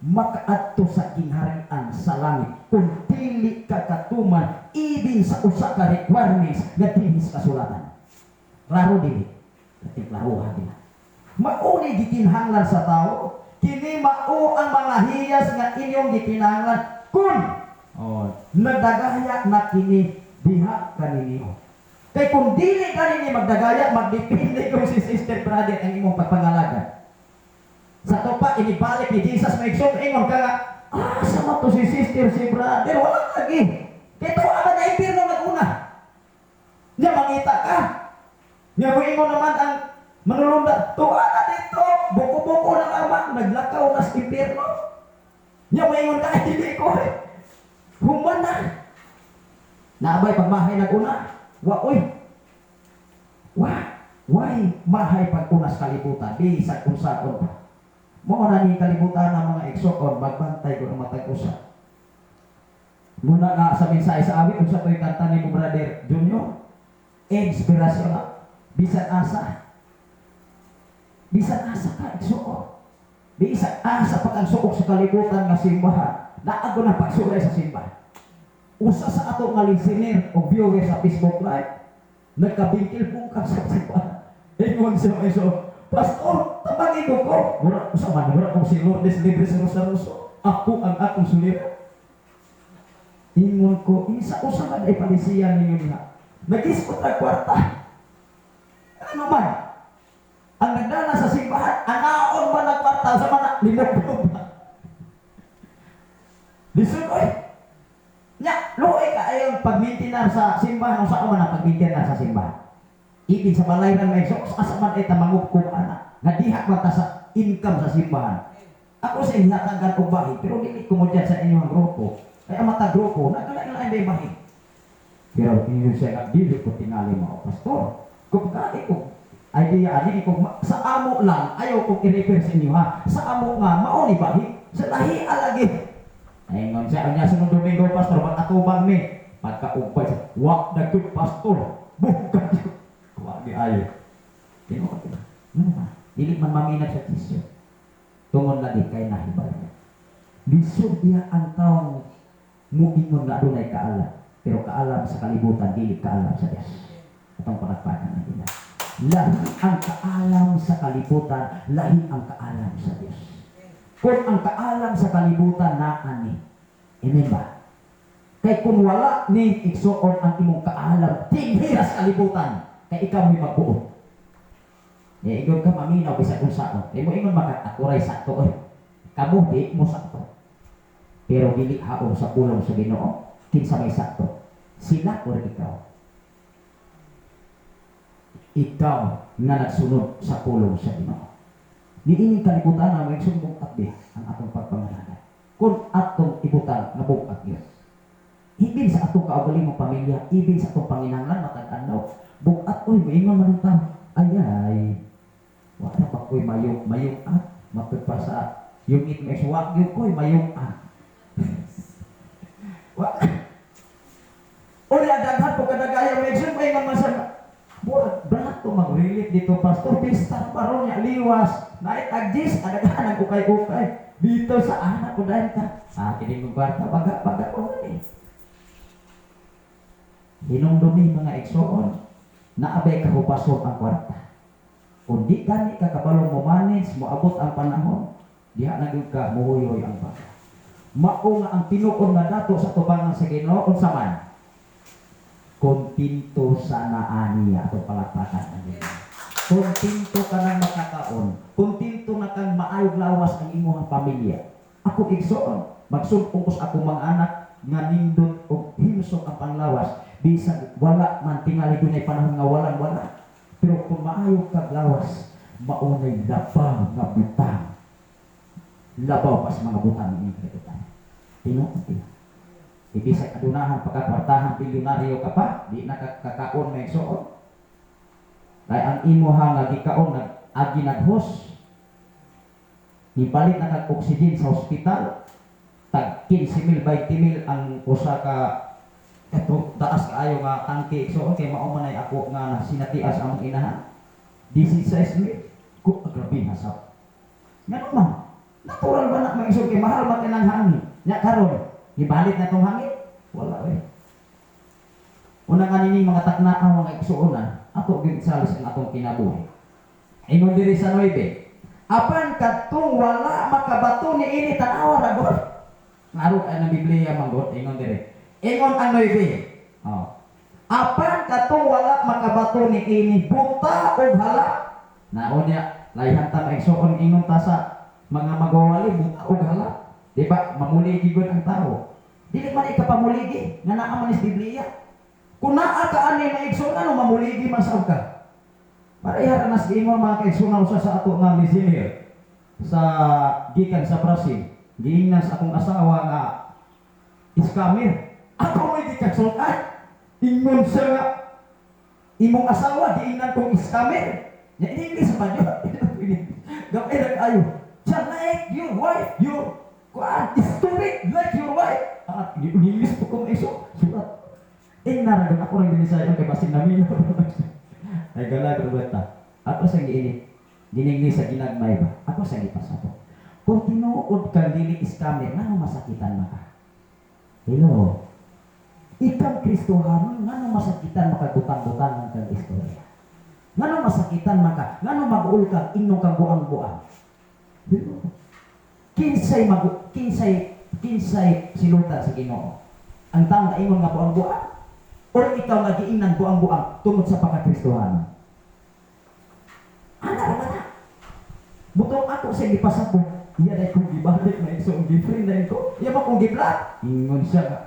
Makaadto sa kinharian sa langit. Kung dili ka katuman, ibin sa usa ka requirements nga dinis kasulatan. Klaro dili. Kasi klaruhan din. Mauni gikinahanglan sa tao, kini mao ang mga hiyas nga inyong gikinahanglan kun nagdagaya na kini diha kaninyo. Kay kung dili kanini magdagaya, magdepende kung si Sister Brother ang imong pagpangalaga. Sa topa inibalik ni Jesus may igsoon ingon ka nga, sama to si Sister si Brother, wala lagi. Kay tuwa ka na impirno naguna. Nya mangita ka. Nya mo ingon naman ang manulunda, tuwa na dito, buko-buko ng ama, naglakaw na sa impirno. Nya maingon ka, hindi ko human na. Naabay pagmahay naguna. Waoy. Why mahay pag-unas kalibutan? Di sa kung sakon pa. Mo na ni kalibutan ng mga eksokon, magbantay ko ng matag usa. Muna nga sa mensahe sa awit, kung sa to'y kanta ni mo Brother Junior, inspirasyon na. Bisan asa. Bisan asa ka igsuon. Bisan asa pag ang suok sa kalibutan nga simbahan. Naago na pagsulay sa simbahan. Usa sa ato nga listener o viewer sa Facebook Live, nagkabingkil kung ka sa simbahan. Ingon siya may so, Pastor, tabangin ko. Mura ko sa man, mura ko si Lourdes Libre sa Rosaroso. Ako ang akong sulira. Ingon ko, isa usahan ay palisiyan ninyo niya. Nag-ispot ang kwarta. Ano man? Ang nagdana sa simbahan, anaon man ang kwarta sa mana, linag-log ba? Lisunoy. Nya, luoy ka ayong pagmintinar sa simbahan o saan man ang pagmintinar sa simbahan. Ibig sa balay ng may sok, asa man ay tamangupkong anak. Nadiha man ta sa income sa simbahan. Ako sa hinatagan o bahay, pero hindi ko mo dyan sa inyong grupo. Kaya mata grupo, nagkalain-lain may bahay. Pero inyo siya nga, dili ko tingali mo, Pastor. Kung kali ko, idea, hindi ko, sa amo lang, ayaw ko i-refer sa inyo ha. Sa amo nga, mauni bahay. Sa lahi alagi. Ayun siya, ang niya sunod Domingo, Pastor, matatubang mi. Pagka-umpay siya, wak na good, Pastor. Bukan yun. Wak di ayo. Tinukot ko. Ano ba? Dili man maminag sa tisyo. Tungon lagi kay nahibay. Lisod niya ang taong muingon na adunay kaalam. Pero kaalam sa kalibutan, dili kaalam sa Diyos. Itong panagpanan ng Diyos. Lahi ang kaalam sa kalibutan, lahi ang kaalam sa Diyos. Kung ang kaalam sa kalibutan na ani, amen ba? Kay kung wala ni igsuon ang imong kaalam, tinghira sa kalibutan, kay ikaw may magbuo. Igon ka maminaw bisa kung saan. Kay mo ingon makatakuray sakto eh. Kamu di mo sakto. Pero dili haom sa pulong sa Ginoo, kinsa may sakto. Sila or ikaw. Ikaw na nagsunod sa pulong sa Ginoo. Niining kalibutan na may sumbong at ang atong pagpangalaga. Kung atong ibutan na buong at Diyos. Ibig sa atong kaugaling mong pamilya, ibig sa atong panginahanglan matag-anaw. Bukat oy, maingon man ang tao. Ayay. Wala pa ko'y mayong at mapagpasa. Yung itmay suwag yung ko'y mayong at. Ula daghan po kadagayang medyo may nga masama. Berat to mag-relate dito, Pastor. Pista paron niya liwas. Naitagis, kadaghan ang ukay-ukay. Dito sa anak ko dahil ka. Kinig ng kwarta, baga ko na eh. Hinumdumi mga igsoon, naabay kahupasok ang kwarta. Kung di gani ka kabalong mo manage, moabot ang panahon, diha na gyud ka muhuyoy ang baka. Mao nga ang tinuon nga dato sa tubangan sa Ginoo unsa man? Kontento sa naaniya atong palakpakan ang Ginoo. Kontento ka nang makakaon, kontento na kang maayog lawas ang imong pamilya. Ako igsoon, magsugpong ko sa akong mga anak nga nindot og himsok ang panglawas, bisag wala man tingali dunay panahon nga walang wala. Pero kung maayog kag lawas, maunay labang nga butang. Labaw pa sa mga butang ng inyong tinuti. Ibig sa kadunahan, pagkakwartahan, bilyonaryo ka pa, di nakakakaon may suot. Kaya ang imuha nga gikaon, agi naghos, ipalit na kag-oxygen sa ospital, tag 15,000, 20,000 ang usa ka eto taas kaayo nga tangke so okay maumanay ako nga sinatias ang inahan 16,000 ko grabe hasap ngano man natural ba na maisog kay mahal ba kinang hangin nya karon gibalit na tong hangin wala eh una kanini mga taknaaw mga igsuonan ato gyud salis ang atong kinabuhi ingon diri sa 9 apan kadtong wala makabato ni ini tan-aw ra god naro ay na Biblia manggod ingon diri. Ingon ang 9. Apan katong wala makabato ni ini buta o hala. Naon niya layhan ta maigsuon ingon ta sa mga magawali buta o hala. Di ba mamuligi gud ang tao. Dili man ikapamuligi nga naa man is Biblia. Kung naa ka ani maigsuon ano mamuligi masaw ka. Pareha na sa ingon mga kaigsuon usa sa ato nga missionary sa gikan sa Brazil. Giingnan sa akong asawa nga scammer. Ako may gikagsuon ay ingon siya nga imong asawa giingnan kong scammer. Nya in English pa niyo. Gamay lang ayo. Just like your wife, your stupid like your wife. In English po kong iso. Sulat. Naragon ako rin din sa iyo kay basin namin. Ay gala berbeta. Ako sa giinit. Dinigni sa ginagmay ba? Ako sa gipasabot. Kung tinuod kang dili iskamer, ngano masakitan maka? Hello. Ikang Kristohanon, ngano masakitan makagutang-butang ng kang istorya? Ngano masakitan maka? Ngano mag-uul kang inyong kang buang-buang? Hello. Kinsay silutan sa Ginoo. Ang taong na ingon nga buang-buang? O ikaw nga giingnan buang-buang tungod sa pagka-Kristohanon? Ana ra na. Butong ako sa gipasabot. Iya dahil kong gibalik na iso ang gifriend na ko. Iya ba kong giblat? Ingon siya nga.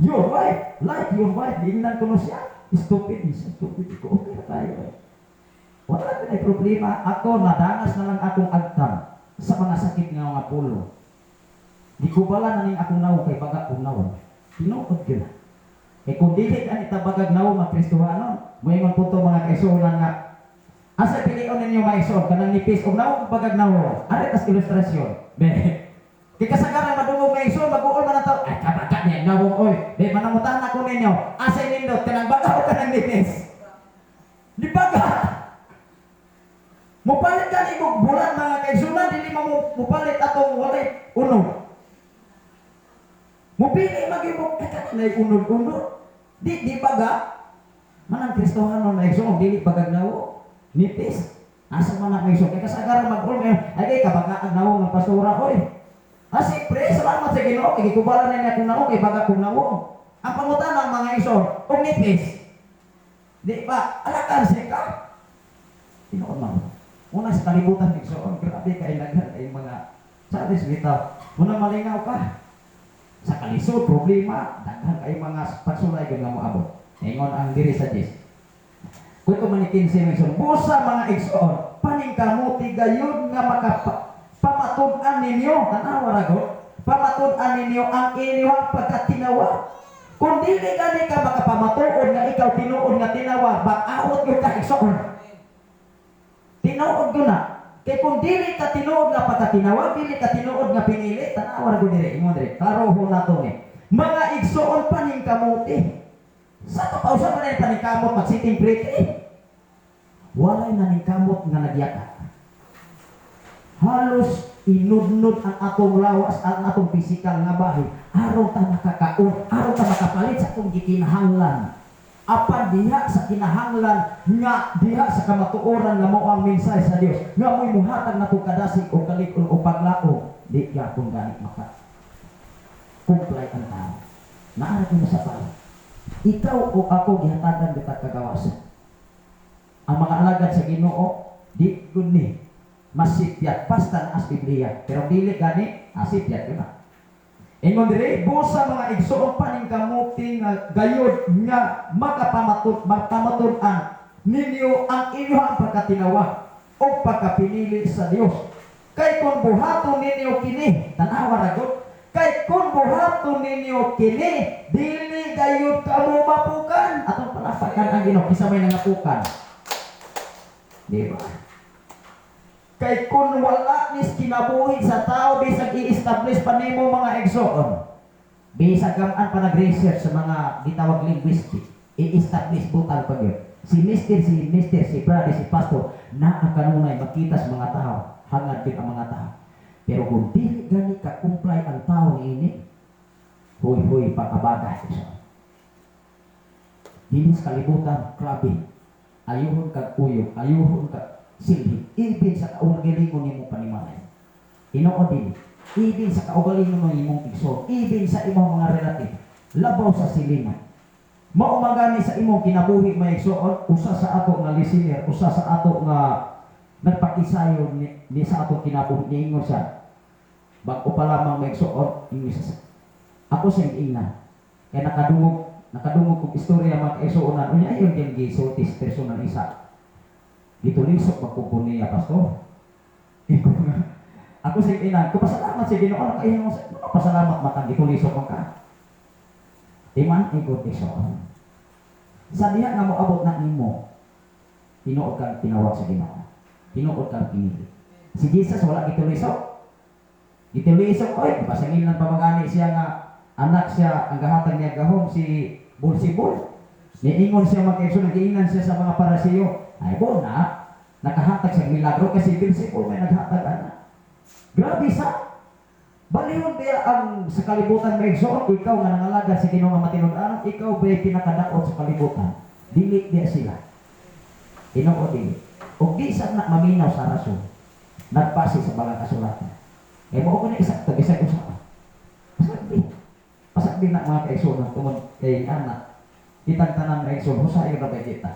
Your wife, like your wife, giingnan ko no siya. Stupid ko. Okay na tayo eh. Wala ka na problema. Ako, nadanas na lang akong agtam sa mga sakit nga mga pulo. Di ko bala na ning akong naw kay baga kong naw. Tinuod ko na. Eh kung dili ka ni tabagag naw mga Kristohanon, mo ingon po to mga kaisunan nga, asa pilion ninyo maison kanang nipis og naw bagag naw. Ari tas ilustrasyon. Be. Kay kasagaran madungog maison mag-uol man ato. Ay kabaga niya nawong oy. Be manamutan ako ninyo. Asa nindot kanang baga o kanang nipis? Di baga. Mupalit ka ni bulan mga kaisunan dili mo mupalit atong walay uno. Mupili magibok kanang unod-unod. Di baga. Manang Kristohanon maison dili bagag nawo. Nipis. Asa man na may so kay kasagaran mag-ol ay kay kabagaan nawo ng pastora oy. Asi pre salamat sa Ginoo kay kubalan na niya kung nawo kay baga kung nawo. Ang pangutan ng mga ison og nipis. Di ba alakan ka? Tinuod man. Una sa kalibutan ni Igsoon, grabe kay daghan kay mga saris bitaw. Muna malingaw ka. Sa kalisod problema daghan kay mga pagsulay gyud nga moabot. Ingon ang diri sa Dios. Kung kumanikin si Mason, busa mga Igsoon, paningkamuti gayon nga pamatud-an ninyo, tanawa rago, pamatud-an ninyo ang inyong pagkatinawa. Kung dili gani ka makapamatuod nga ikaw tinuod nga tinawa, bak-awot yung ka Igsoon. Tinuod yun na. Kaya kung dili ka tinuod nga pagkatinawa, dili ka tinuod nga pinili, tanawa rago dire, ingon dire, karoho na to ni. Mga Igsoon paningkamuti. Sa totoo sa manay paningkamot mag-sitting pretty. Walay naningkamot nga nagyaka. Halos inudnud ang atong lawas, ang atong pisikal nga bahay. Araw ta makakaon, araw ta makapalit sa atong gikinahanglan. Apan diha sa kinahanglan nga diha sa kamatuoran nga mao ang mensahe sa Dios. Nga mo'y muhatag na itong kadasig o kalikon o paglaom. Di ka kung ganit maka. Kumplay ang tao. Naara ko na sa pala. Ikaw o ako gihatagan kita kagawasan. Ang mga alagad sa Ginoo di gud ni masipyat basta as Biblia. Pero dili gani asipyat na. Ingon dire busa mga Igsoon paningkamuti nga gayud nga magpamatud-an ninyo ang inyong pagkatinawa o pagkapinili sa Dios. Kay kung buhaton ninyo kini, tanawa ragot. Kay kung buhaton ninyo kini, dili gayud kamo mapukan. Atong palapakan ang Ginoo kisa may nangapukan. Di ba? Kay kung wala nis kinabuhi sa tao bisag i-establish pa nimo mga Igsoon. Bisag gaman pa nag-research sa mga gitawag linguistic, i-establish butal pa gyud. Si Mr. si Brady, si Pastor, naa kanunay makita sa mga tao, hangad gyud ang mga tao. Pero kung dili gani ka kumplay ang tao niini, huy pakabagay siya. Dili sa kalibutan, grabe. Ayuhon kag uyog, ayuhon kag silbi, ibin sa kaugalingon nimo panimalay. Tinuod din, ibin sa kaugalingon mo imong Igsoon, ibin sa imong mga relative, labaw sa silingan. Mao magani sa imong kinabuhi mga Igsoon, usa sa ato nga listener, usa sa ato nga nagpakisayo ni sa ato kinabuhi niingon siya. Bago pa lamang mga Igsoon, English. Ako siyang ingnan. Kaya nakadungog kong istorya mga Igsoonan, unya ayon yung gisultis personal isa. Gitulisok magkumpuni niya, Pastor. Ako sa inan, kapasalamat sa Ginoo, pasalamat matang gitulisok mo ka. Iman ikot Igsoon. Sa diha nga mo abot na nimo, tinuod kang tinawag sa Ginoo. Tinuod kang pinili. Si Jesus wala gitulisok. Gitulisok, oy, pasangilan pa magani siya nga anak siya, ang gahatag niya gahom si Bulsibol. Niingon siya mga Igsoon, nagiinan siya sa mga parasiyo. Ay bona, nakahatag sa milagro kasi Beelzebul may naghatag ana. Grabe sa balihon kaya ang sa kalibutan may igsoon, ikaw nga nangalagad sa Ginoo nga matinud-anon, ikaw ba'y pinakadaot sa kalibutan? Dili diya sila. Ginoo dili. O di sa na maminaw sa rason. Nagpasi sa balang kasulatan. Eh mo ko na isakto, bisag usa. Pasag din na mga kaigsoon tungod kay anak. Kitang tanan na igsoon, husayo na ba kita?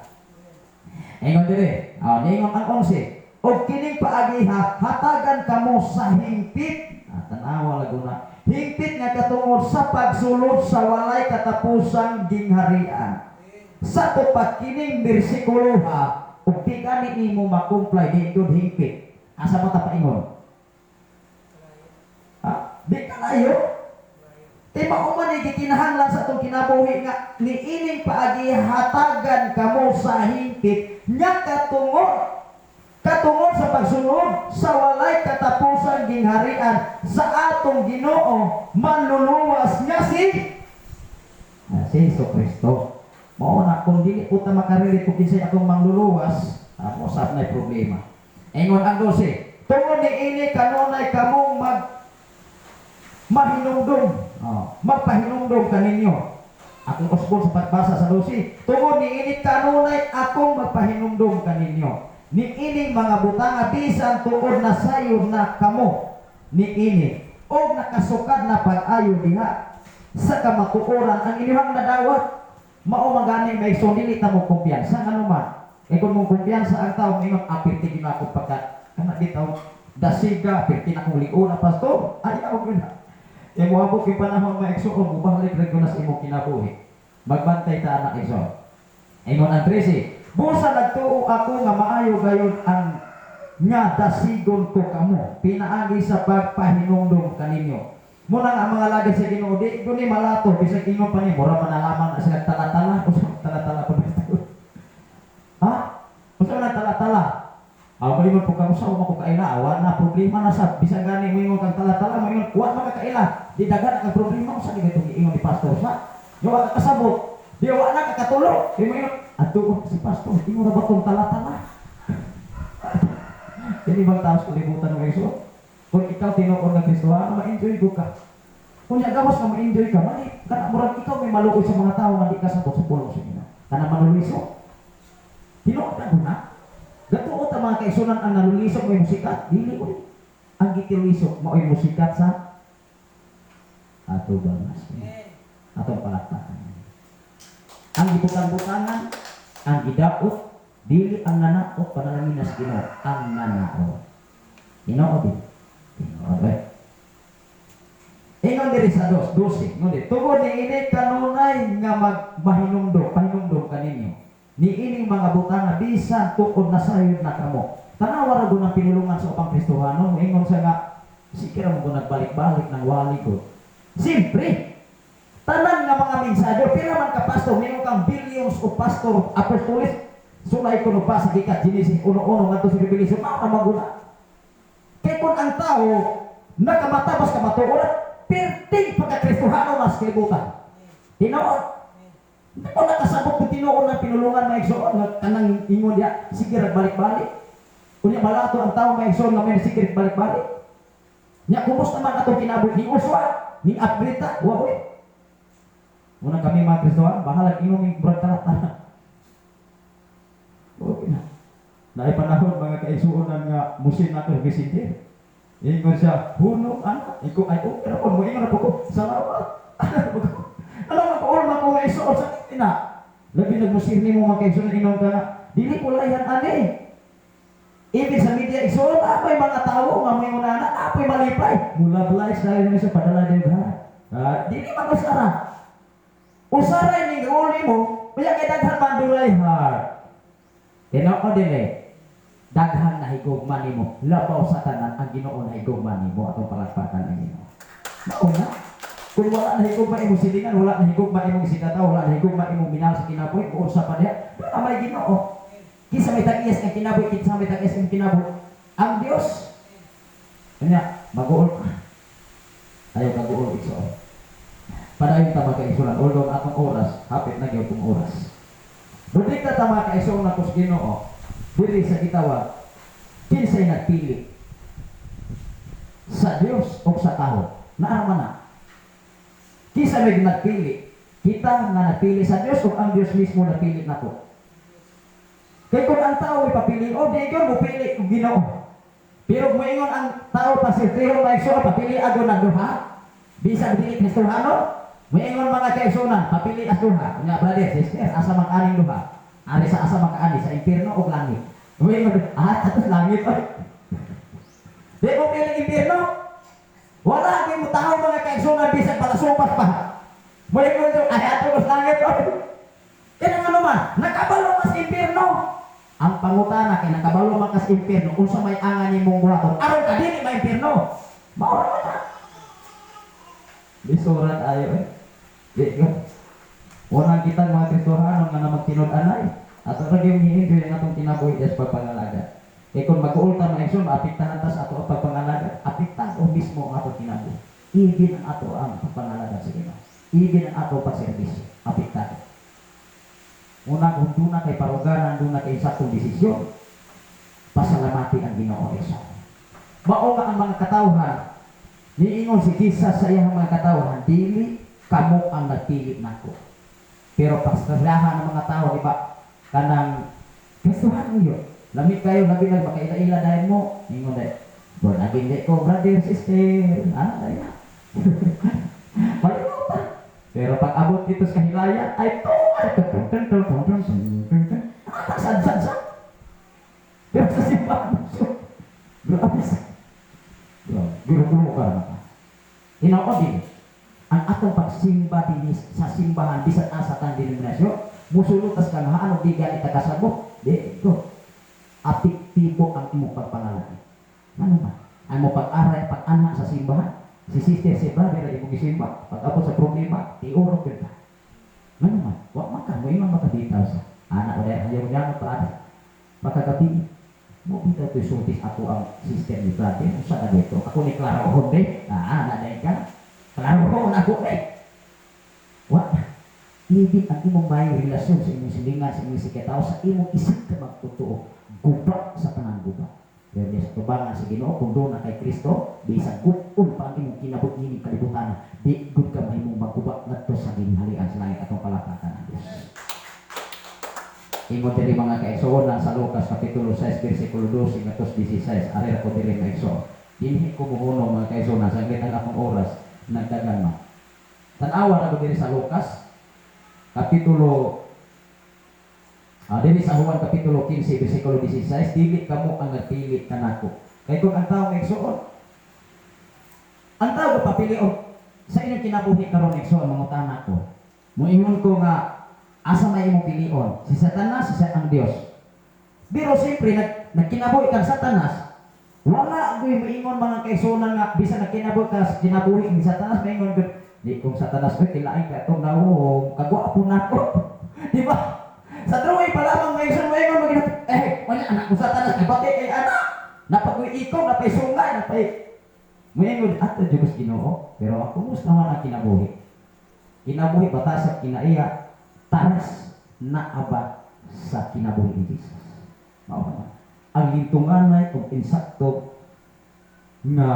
Ingon dire, ningon ang 11. O kining paagiha, hatagan kamo sa hingpit. Tanawa laguna. Hingpit nga katungod sa pagsulod sa walay katapusang gingharian. Sa tupat kining bersikulo ha, ug di gani nimo makumplay dingkod hingpit. Asa mo ta paingon? Di kalayo. Mao man ni gikinahanglan sa atong kinabuhi nga niining paagi hatagan kamo sa hingpit nya katungod sa pagsunod sa walay katapusan gingharian sa atong Ginoo manluluwas niya si Hesus Kristo. Mao na kung dili po ta makarelate kung kinsay akong mangluluwas, mo sa nay problema. Ingon ang 12. Tungod niini kanunay kamong mahinumdum. Magpahinumdum kaninyo. Akong usbon sa pagbasa sa 12. Tungod niini kanunay akong magpahinumdum kaninyo. Niining mga butanga bisan tuod na sayon na kamo. Niini og nakasukad na pag-ayo diha sa kamatuoran ang inyong nadawat. Mao magani may dili ta mo kumpiyansa ano man. Kung mo kumpiyansa ang tao ingon apirti ginako pagka kana bitaw dasiga apirti na kong lion na pastor. Ay ako gina. E mo abot kay panahon maigsoon mubalik ra gyud sa imong kinabuhi. Magbantay ta anak igsoon. Ingon ang 13. Busa nagtuo ako nga maayo gayon ang nga dasigon ko kamo pinaagi sa pagpahinumdum kaninyo. Muna nga mga lagi sa Ginoo di guni malato bisag ingon pa ni mura manalaman na sila tala-tala usa tala-tala pa basta. Ha? Usa na tala-tala. Aw mo po ka usa mo ko kaila awan na problema na sa bisag gani mo ingon kang tala-tala mo ingon wa makakaila. Di dagan ang problema usa di gayud ingon ni pastor sa. Yo wa kasabot. Di wa na kakatulo. Di mo ingon ato si pastor ingon ra ba tong tala-tala. Ini bang taos kalibutan ng Iso. Kung ikaw tinuod ng Kristohano, ma-enjoy ko ka. Kung gawas ka ma-enjoy ka, mali. Kana murag ikaw may maluoy sa mga tao, mali ka sabot sa pulong sa inyo. Kana manuliso. Tinuod na guna. Gatuot ang mga kaisunan ang nalulisok mo yung musikat. Dili ko. Ang gitilisok mo yung musikat sa ato banas. Atong palakpakan. Ang gibutang-butangan, ang gidaot, dili ang nanaot panalangin na sa Ginoo, ang nanaot. Ginoo din. Ginoo din. Ingon diri sa 12, ingon diri. Tungod niini kanunay nga magmahinumdum, pahinumdum kaninyo. Niining mga butanga bisan tuod na sayod na kamo. Tanawa ra ng pinulungan sa upang Kristohano, ingon sa nga sikira mo nagbalik-balik ng wali ko. Siyempre, tanan nga mga mensahero, pila man ka pastor, mingon kang billions o pastor, apostolis, sulay ko pa sa gikat Genesis 1:1 ngadto sa Revelation mao maguna. Kay kun ang tao nakabatabas ka matuod, perting pagka-Kristohano mas kalibutan. Tinuod. Hindi ko nakasabot kung tinuod ng pinulungan na igsoon nga kanang ingon diya sige ra balik-balik. Kunya malato ang tao may igsoon nga may sige balik-balik. Nya kumusta man atong kinabuhi ni Uswa, ni Abrita, wa oy. Muna kami mga Kristohano, bahala imong brother. Okay na. Naipanahon mga kaisuunan nga musin nato Vicente. Ingon siya, huno anak, iko ay okay ra mo ingon na po ko. Salamat. Alam mo ko man ko nga isuon sa ina. Labi nagmusin nimo mga kaisuunan ingon ka, dili ko layan ani. Ibig sa media isuon apoy mga tawo nga moingon na apoy malipay. Mula blais dahil ni sa padala din ha. Dili man usara. Usara ni uli mo, kaya kay daghan man dulay ha. Tinoko din daghan na higugma nimo, labaw sa tanan ang Ginoo na higugma nimo atong palakpakan ang Ginoo. Mauna, kung wala na higugma imong silingan, wala na higugma imong sikataw, wala na higugma imong minahal sa kinabuhi, kung sa pa diha, wala may Ginoo. Kinsa may tag-iyas ang kinabuhi, kinsa may tag-iyas ang kinabuhi. Ang Dios. Kanya, mag-uol ka. Ayaw kag-uol igsoon. Padayon ta makaisulan, although atong oras, hapit na gyud tong oras. Budik ta tama kaisuon na kus Ginoo. diri sa gitawag, kinsay nagpili sa Dios o sa tao? Naaraman na. Kinsa may nagpili? Kita nga nagpili sa Dios o ang Dios mismo nagpili nato? Kaya kung ang tao ipapili, o di ko mo pili kung Ginoo. Pero kung ingon ang tao pasirtihon may so papili ako ng duha, bisag dili Kristiyano, may ingon mga kaigsunan, papili as duha. Nga brother, sister, asa man aning duha? Ari sa asa man kaani sa impierno o langit? May ingon, atos langit oy. Di mo pili impierno? Wala kay mo tao mga kaigsunan bisag palasupas pa. May ingon, atos langit oy. Kaya nga naman, nakabalo ka sa impierno. Ang pangutana kay nakabalo man ka sa impierno, unsa may angan nimong buhaton? Aron ka dili may impierno. Mao ra man. Bisurat ayo eh. Di ka. Unang kita mga Kristohano nga na magtinud-anay. At ra gyud hihinto ang atong kinabuhi sa pagpangalaga. Kay kung mag-uulta man igsoon, apektahan ta sa ato ang pagpangalaga, apektahan o mismo ang ato kinabuhi. Ibin ang ato ang pagpangalaga sa Ginoo. Ibin ang ato pagserbisyo. Apektahan. Una kung doon na kay paruganan, doon na kay saktong desisyon, pasalamati ang Ginoo Hesus. Mao nga ang mga katawhan, niingon si Jesus sa iyang mga katawhan, dili kamo ang nagpili nako. Pero pasaslahan ng mga tao, di ba? Kanang, Kristohan mo yun. Lamig kayo, labi lang, makaila-ila dahil mo. Niingon dahil, bro, naging di ko, brother, sister, dahil. Malimutan. Pero pag abot dito sa kahilayan, ay to! Sad-sad-sad. Pero sa simbahan, grabe sa. Guru-guru ka naman. Hinaw din, ang atong pagsimba din sa simbahan, bisan asa tang denominasyon, musulutas ka nga, ano di ganit kasabot. Di, ito. Apektibo ang imong pagpangalaki. Ano ba? Ang mo pag-aray, pag-anak sa simbahan, si sister, si brother, ay mong isimba. Pag abot sa problema, tiurok yun ka. Ano man? Huwag man ka, mo iman makaditaw sa anak o dahil ayaw niya mo pa pagkagabi mo kita ito isultis ako ang sister ni brother. Saan na dito? Ako ni Clara Ohonde. Anak dahil ka. Clara Ohonde ako Wag na. Ibig ang imong may relasyon sa imong silingan, sa imong sikitaw, sa imong isip ka magtotoo. Guba sa tanang guba. Pero sa tubangan sa Ginoo, kung doon na kay Kristo, bisag gud pa ang imong kinabot nining kalibutan, di gud ka mahimong magguba ngadto sa ginhalian sa langit atong kalapatan ng Dios. Imo diri mga kaigsoon sa Lucas kapitulo 6 bersikulo 12 hanggang 16, ari ra ko diri kaigsoon. Dinhi ko muhuno mga kaigsoon sa gitan akong oras nagdagan man. Tan-awa na ko diri sa Lucas kapitulo dili sa Juan kapitulo 15 bersikulo 16, dili kamo ang nagpili kanako. Kay kung ang tao kaigsoon, ang tao papili og sa inyong kinabuhi karon kaigsoon mangutana ko. Moingon ko nga asa may imong pilion, si Satanas, si ang Dios. Pero siyempre nagkinabuhi kang Satanas, wala gyud moingon mga kaigsoon nga bisan nagkinabuhi ka sa kinabuhi ni Satanas, moingon gyud di kung Satanas ko kilain ka tong nawo kagwapo nako. Di ba? Sa drawing pa lamang may isang mayon mag wala anak ko Satanas gibati kay anak. Napagoy ikaw, napay sungay, napay mayon ato Dios Ginoo. Pero ako mus naman ang kinabuhi. Kinabuhi batasag kinaiya taras na aba sa kinabuhi ni Jesus. Mao ba? Ang lintungan ay kung insakto nga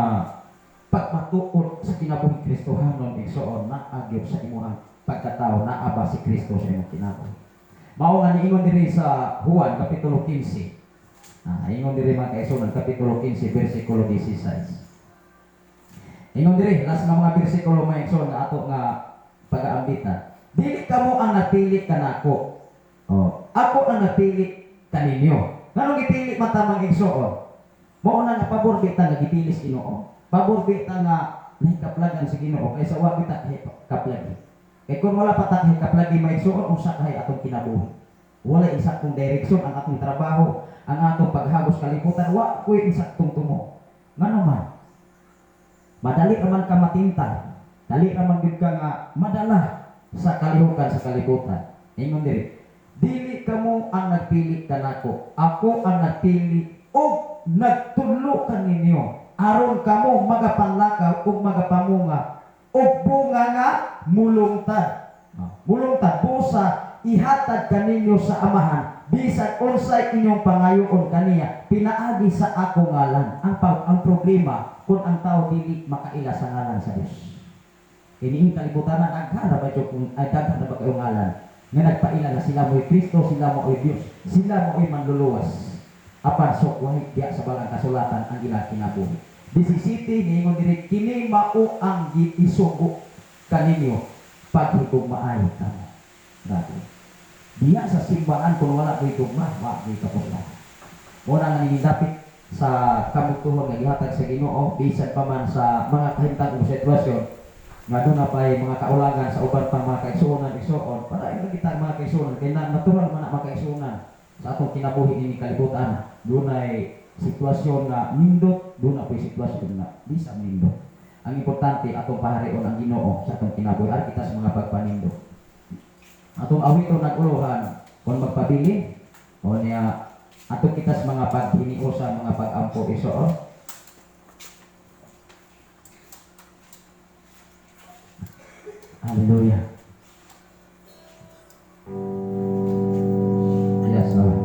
pagmatuod sa kinabuhi Kristohanon igsoon na agyod sa imuhang pagkatao na aba si Kristo sa imong kinabuhi. Mao nga niingon diri sa Juan kapitulo 15. Ingon diri mga kaigsoon kapitulo 15 bersikulo 16. Ingon diri las nga mga bersikulo mga kaigsoon nga ato nga pag-aambitan. Dili kamo ang napili kanako. Ako ang napili kaninyo. Nganong gipili matamang igsoon? Mao na nga pabor kita nga gipili sa Ginoo. Pabor kita nga nahikaplagan sa Ginoo kaysa wa kita kaplagi. Kaya kung wala pa tayo kaplagi may igsoon, unsa kahay atong kinabuhi. Wala insaktong direksyon ang atong trabaho, ang atong paghagos kalibutan, wa ko'y insaktong tumo. Nga naman, madali naman ka matinta, dali naman gid ka nga madala sa kalihukan sa kalibutan. Ingon diri, dili kamo ang nagpili kanako, ako ang nagpili o nagtulo kaninyo. Aron kamo magapanlakaw ug magapamunga ug bunga nga mulungtad. Mulungtad busa ihatag kaninyo sa amahan bisan unsay inyong pangayoon kaniya pinaagi sa ako ngalan. Ang problema kung ang tao dili makaila sa ngalan sa Dios. Iniing kalibutan na daghan na ba kayong ngalan nga nagpaila na sila mo'y Kristo, sila mo'y Dios, sila mo'y manluluwas. Apan sok wahig diya sa balang kasulatan ang ilang kinabuhi. 17 ningon diri kini mao ang isugo kaninyo paghigugmaay kamo. Grabe. Diya sa simbahan kung wala ko'y dugma, wa ko'y kapuslan. Muna nga ninidapit sa kamutuhon nga gihatag sa Ginoo bisan pa man sa mga kahimtang o sitwasyon nga doon na pa'y mga kaulagan sa uban pang mga kaigsuonan para ito kita mga kaigsuonan kaya natural man ang mga kaigsuonan sa atong kinabuhi ini kalibutan. Doon ay sitwasyon na nindot, doon na pa'y sitwasyon na di sa nindot. Ang importante atong paharion ang Ginoo sa atong kinabuhi at kita sa mga pagpanindot. Atong awito nag-uluhan kung magpabili o niya atong kita sa mga paghiniu sa mga pag-ampo isoon. Hallelujah. Yes, Lord.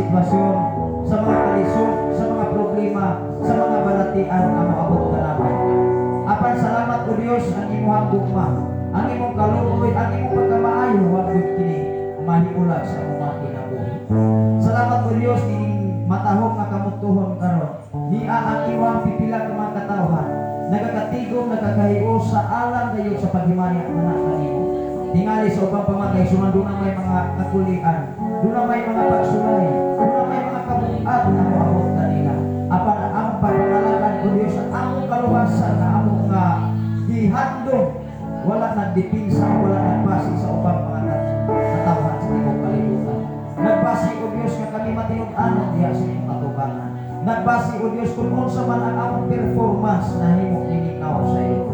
sitwasyon, sa mga kalisod, sa mga problema, sa mga balatian na maabot ka namin. Apan salamat o Diyos ang imuhang gugma, ang imong kaluoy, ang imong pagkamaayo, wagod kini mahiulag sa mga kinabuhi. Salamat o Diyos kining matahong nga kamutuhon karon. Hiya ang imuhang pipila ka mga katawhan, nagakatigom, nagkakahiyo sa alam kayo sa paghimaya ng anak kanimo. Tingali sa upang pamatay, doon na may mga kakulian, doon na may mga pagsulay, doon na may mga kabuat na maabot kanila. Apan ang pagpangalagan ko Diyos at among kaluwasan na among gihandong, wala nagdipinsa, wala nagbasi sa upang mga katawhan sa imong kalibutan. Nagbasi o Diyos nga kami matinud-anon diha sa imong katubangan. Nagbasi o Diyos kung unsa man ang among performance na himo nininaw sa iyo.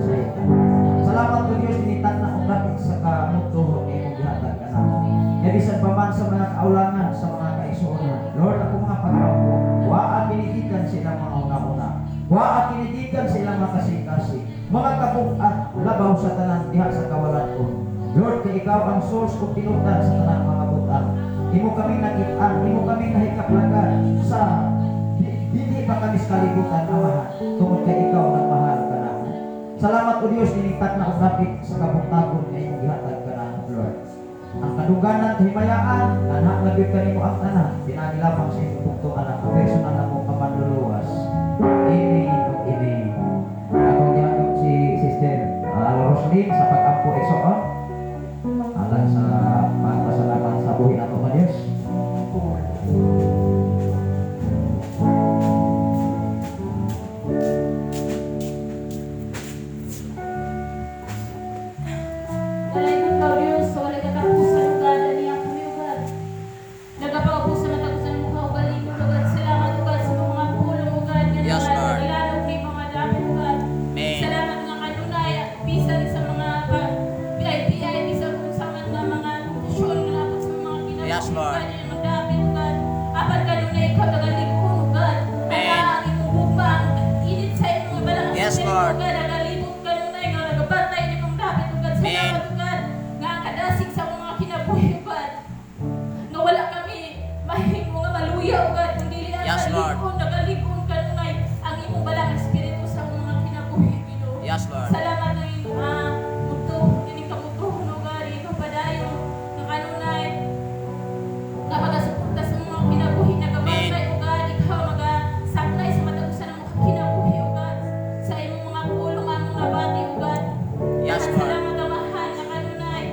Salamat o Diyos, initan na kong lapit sa kamutuhon na imong gihatag ka namin. Yabisan pa man sa mga kaulangan, sa mga kaisuunan. Lord, ako mga pagkampo, waa kinigikan silang mga una-una. Waa kinigikan silang mga kasing-kasing. Mga kabuk at labaw paglabaw sa tanan diha sa kawalan ko. Lord, kay ikaw ang source ug tinudan sa tanang mga butang. Imo kami nakit-an, imo kami nahikaplagan sa dili pa kami sa kalibutan amahan. Tungod kay ikaw nagmahal kanamo. Salamat o Dios dinitag na og dapit sa kabuntagon nga imong gihatag kanamo, Lord. Ang kaduganan himayaan anak labi kanimo ang tanan pinagilabang sa imong bugtuan ang personal na mong kamanluluwas. Amen ug amen. Akong ginagod si Sister Roslyn sa pag-ampo igsoon alang sa pagpasalamat sa buhi nato nga Dios. Walay ikaw Diyos, walay katapusan ugad niya kami ugad. Nagapagapusan na tapusan mo ka ugad imo ugad. Salamat ugad sa mga pulong ugad nga Yes, Lord. naglalog ni mga dami ugad. Amen. Salamat nga kanunay bisan sa mga VIP bisan sa mga posisyon nga nabot sa mga kinabuhi Yes, Lord. ugad, yung mga dami ugad. Apan kanunay ikaw nagalikon ugad. Amen. Ang imong bugma, ang init sa imong balang Yes, espiritu Lord. ugad. Nagalibot kanunay nga nagabatay ni mong dami ugad. Amen. Salamat ugad nga ang kadasig sa mga kinabuhi ugad. Nga wala kami mahimo nga maluya ugad kundi Yes, Lord. nagalikon kanunay ang imong balang espiritu sa mga kinabuhi Ginoo. Yes, Lord. Salamat ng imong muto, kining kamutuhon ugad ikaw padayon nga kanunay nga magasuporta sa mga kinabuhi nagabatay ugad ikaw magasaklay sa matagusan ng mga kinabuhi ugad sa imong mga pulong ang mga bati ugad. Yes, At Lord. salamat ang mahal na kanunay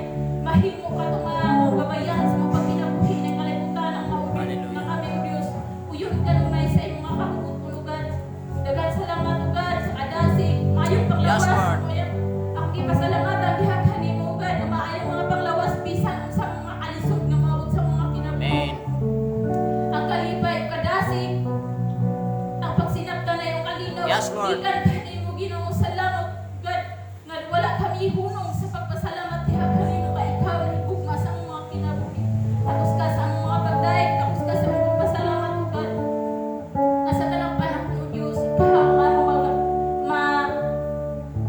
mahimo ka tumamo gabayan sa mga pagkinabuhi ng kalibutan ng maulit Hallelujah. na kami o Diyos uyon kanunay sa imong mga kakutulugan. Dagan salamat ugad sa kadasig maayong panglawas. Yes, Lord. Ang ipasalamatan diha kanimo ugad na maayong mga panglawas bisan sa mga alisod nga maabot sa mga kinabuhi. Amen. Ang kalipay ug kadasig ang pagsinabtan na yung kalinaw. Yes, Lord. Ikan kanimo Ginoo salamat God nga wala kami hunong sa pagpasalamat diha kanimo kay ikaw na higugma sa mga kinabuhi. Tapos ka sa mga pagdaig, tapos ka sa mga pasalamat ugad. Nga sa tanang panahon o Diyos, ikaw nga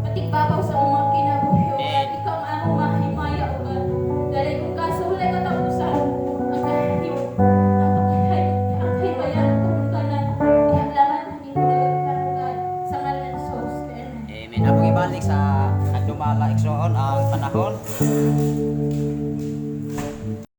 matigbabaw sa mga kinabuhi ugad. Amen. Ikaw nga ang mahimaya ugad. Dahil kung kasulay katapusan, ang kahim, ang himayan kapuntanan, ihaglaman ng imuday ugad sa ngalan ng Jesus. Amen. Amen. Akong ibalik sa nagdumala igsoon ang panahon.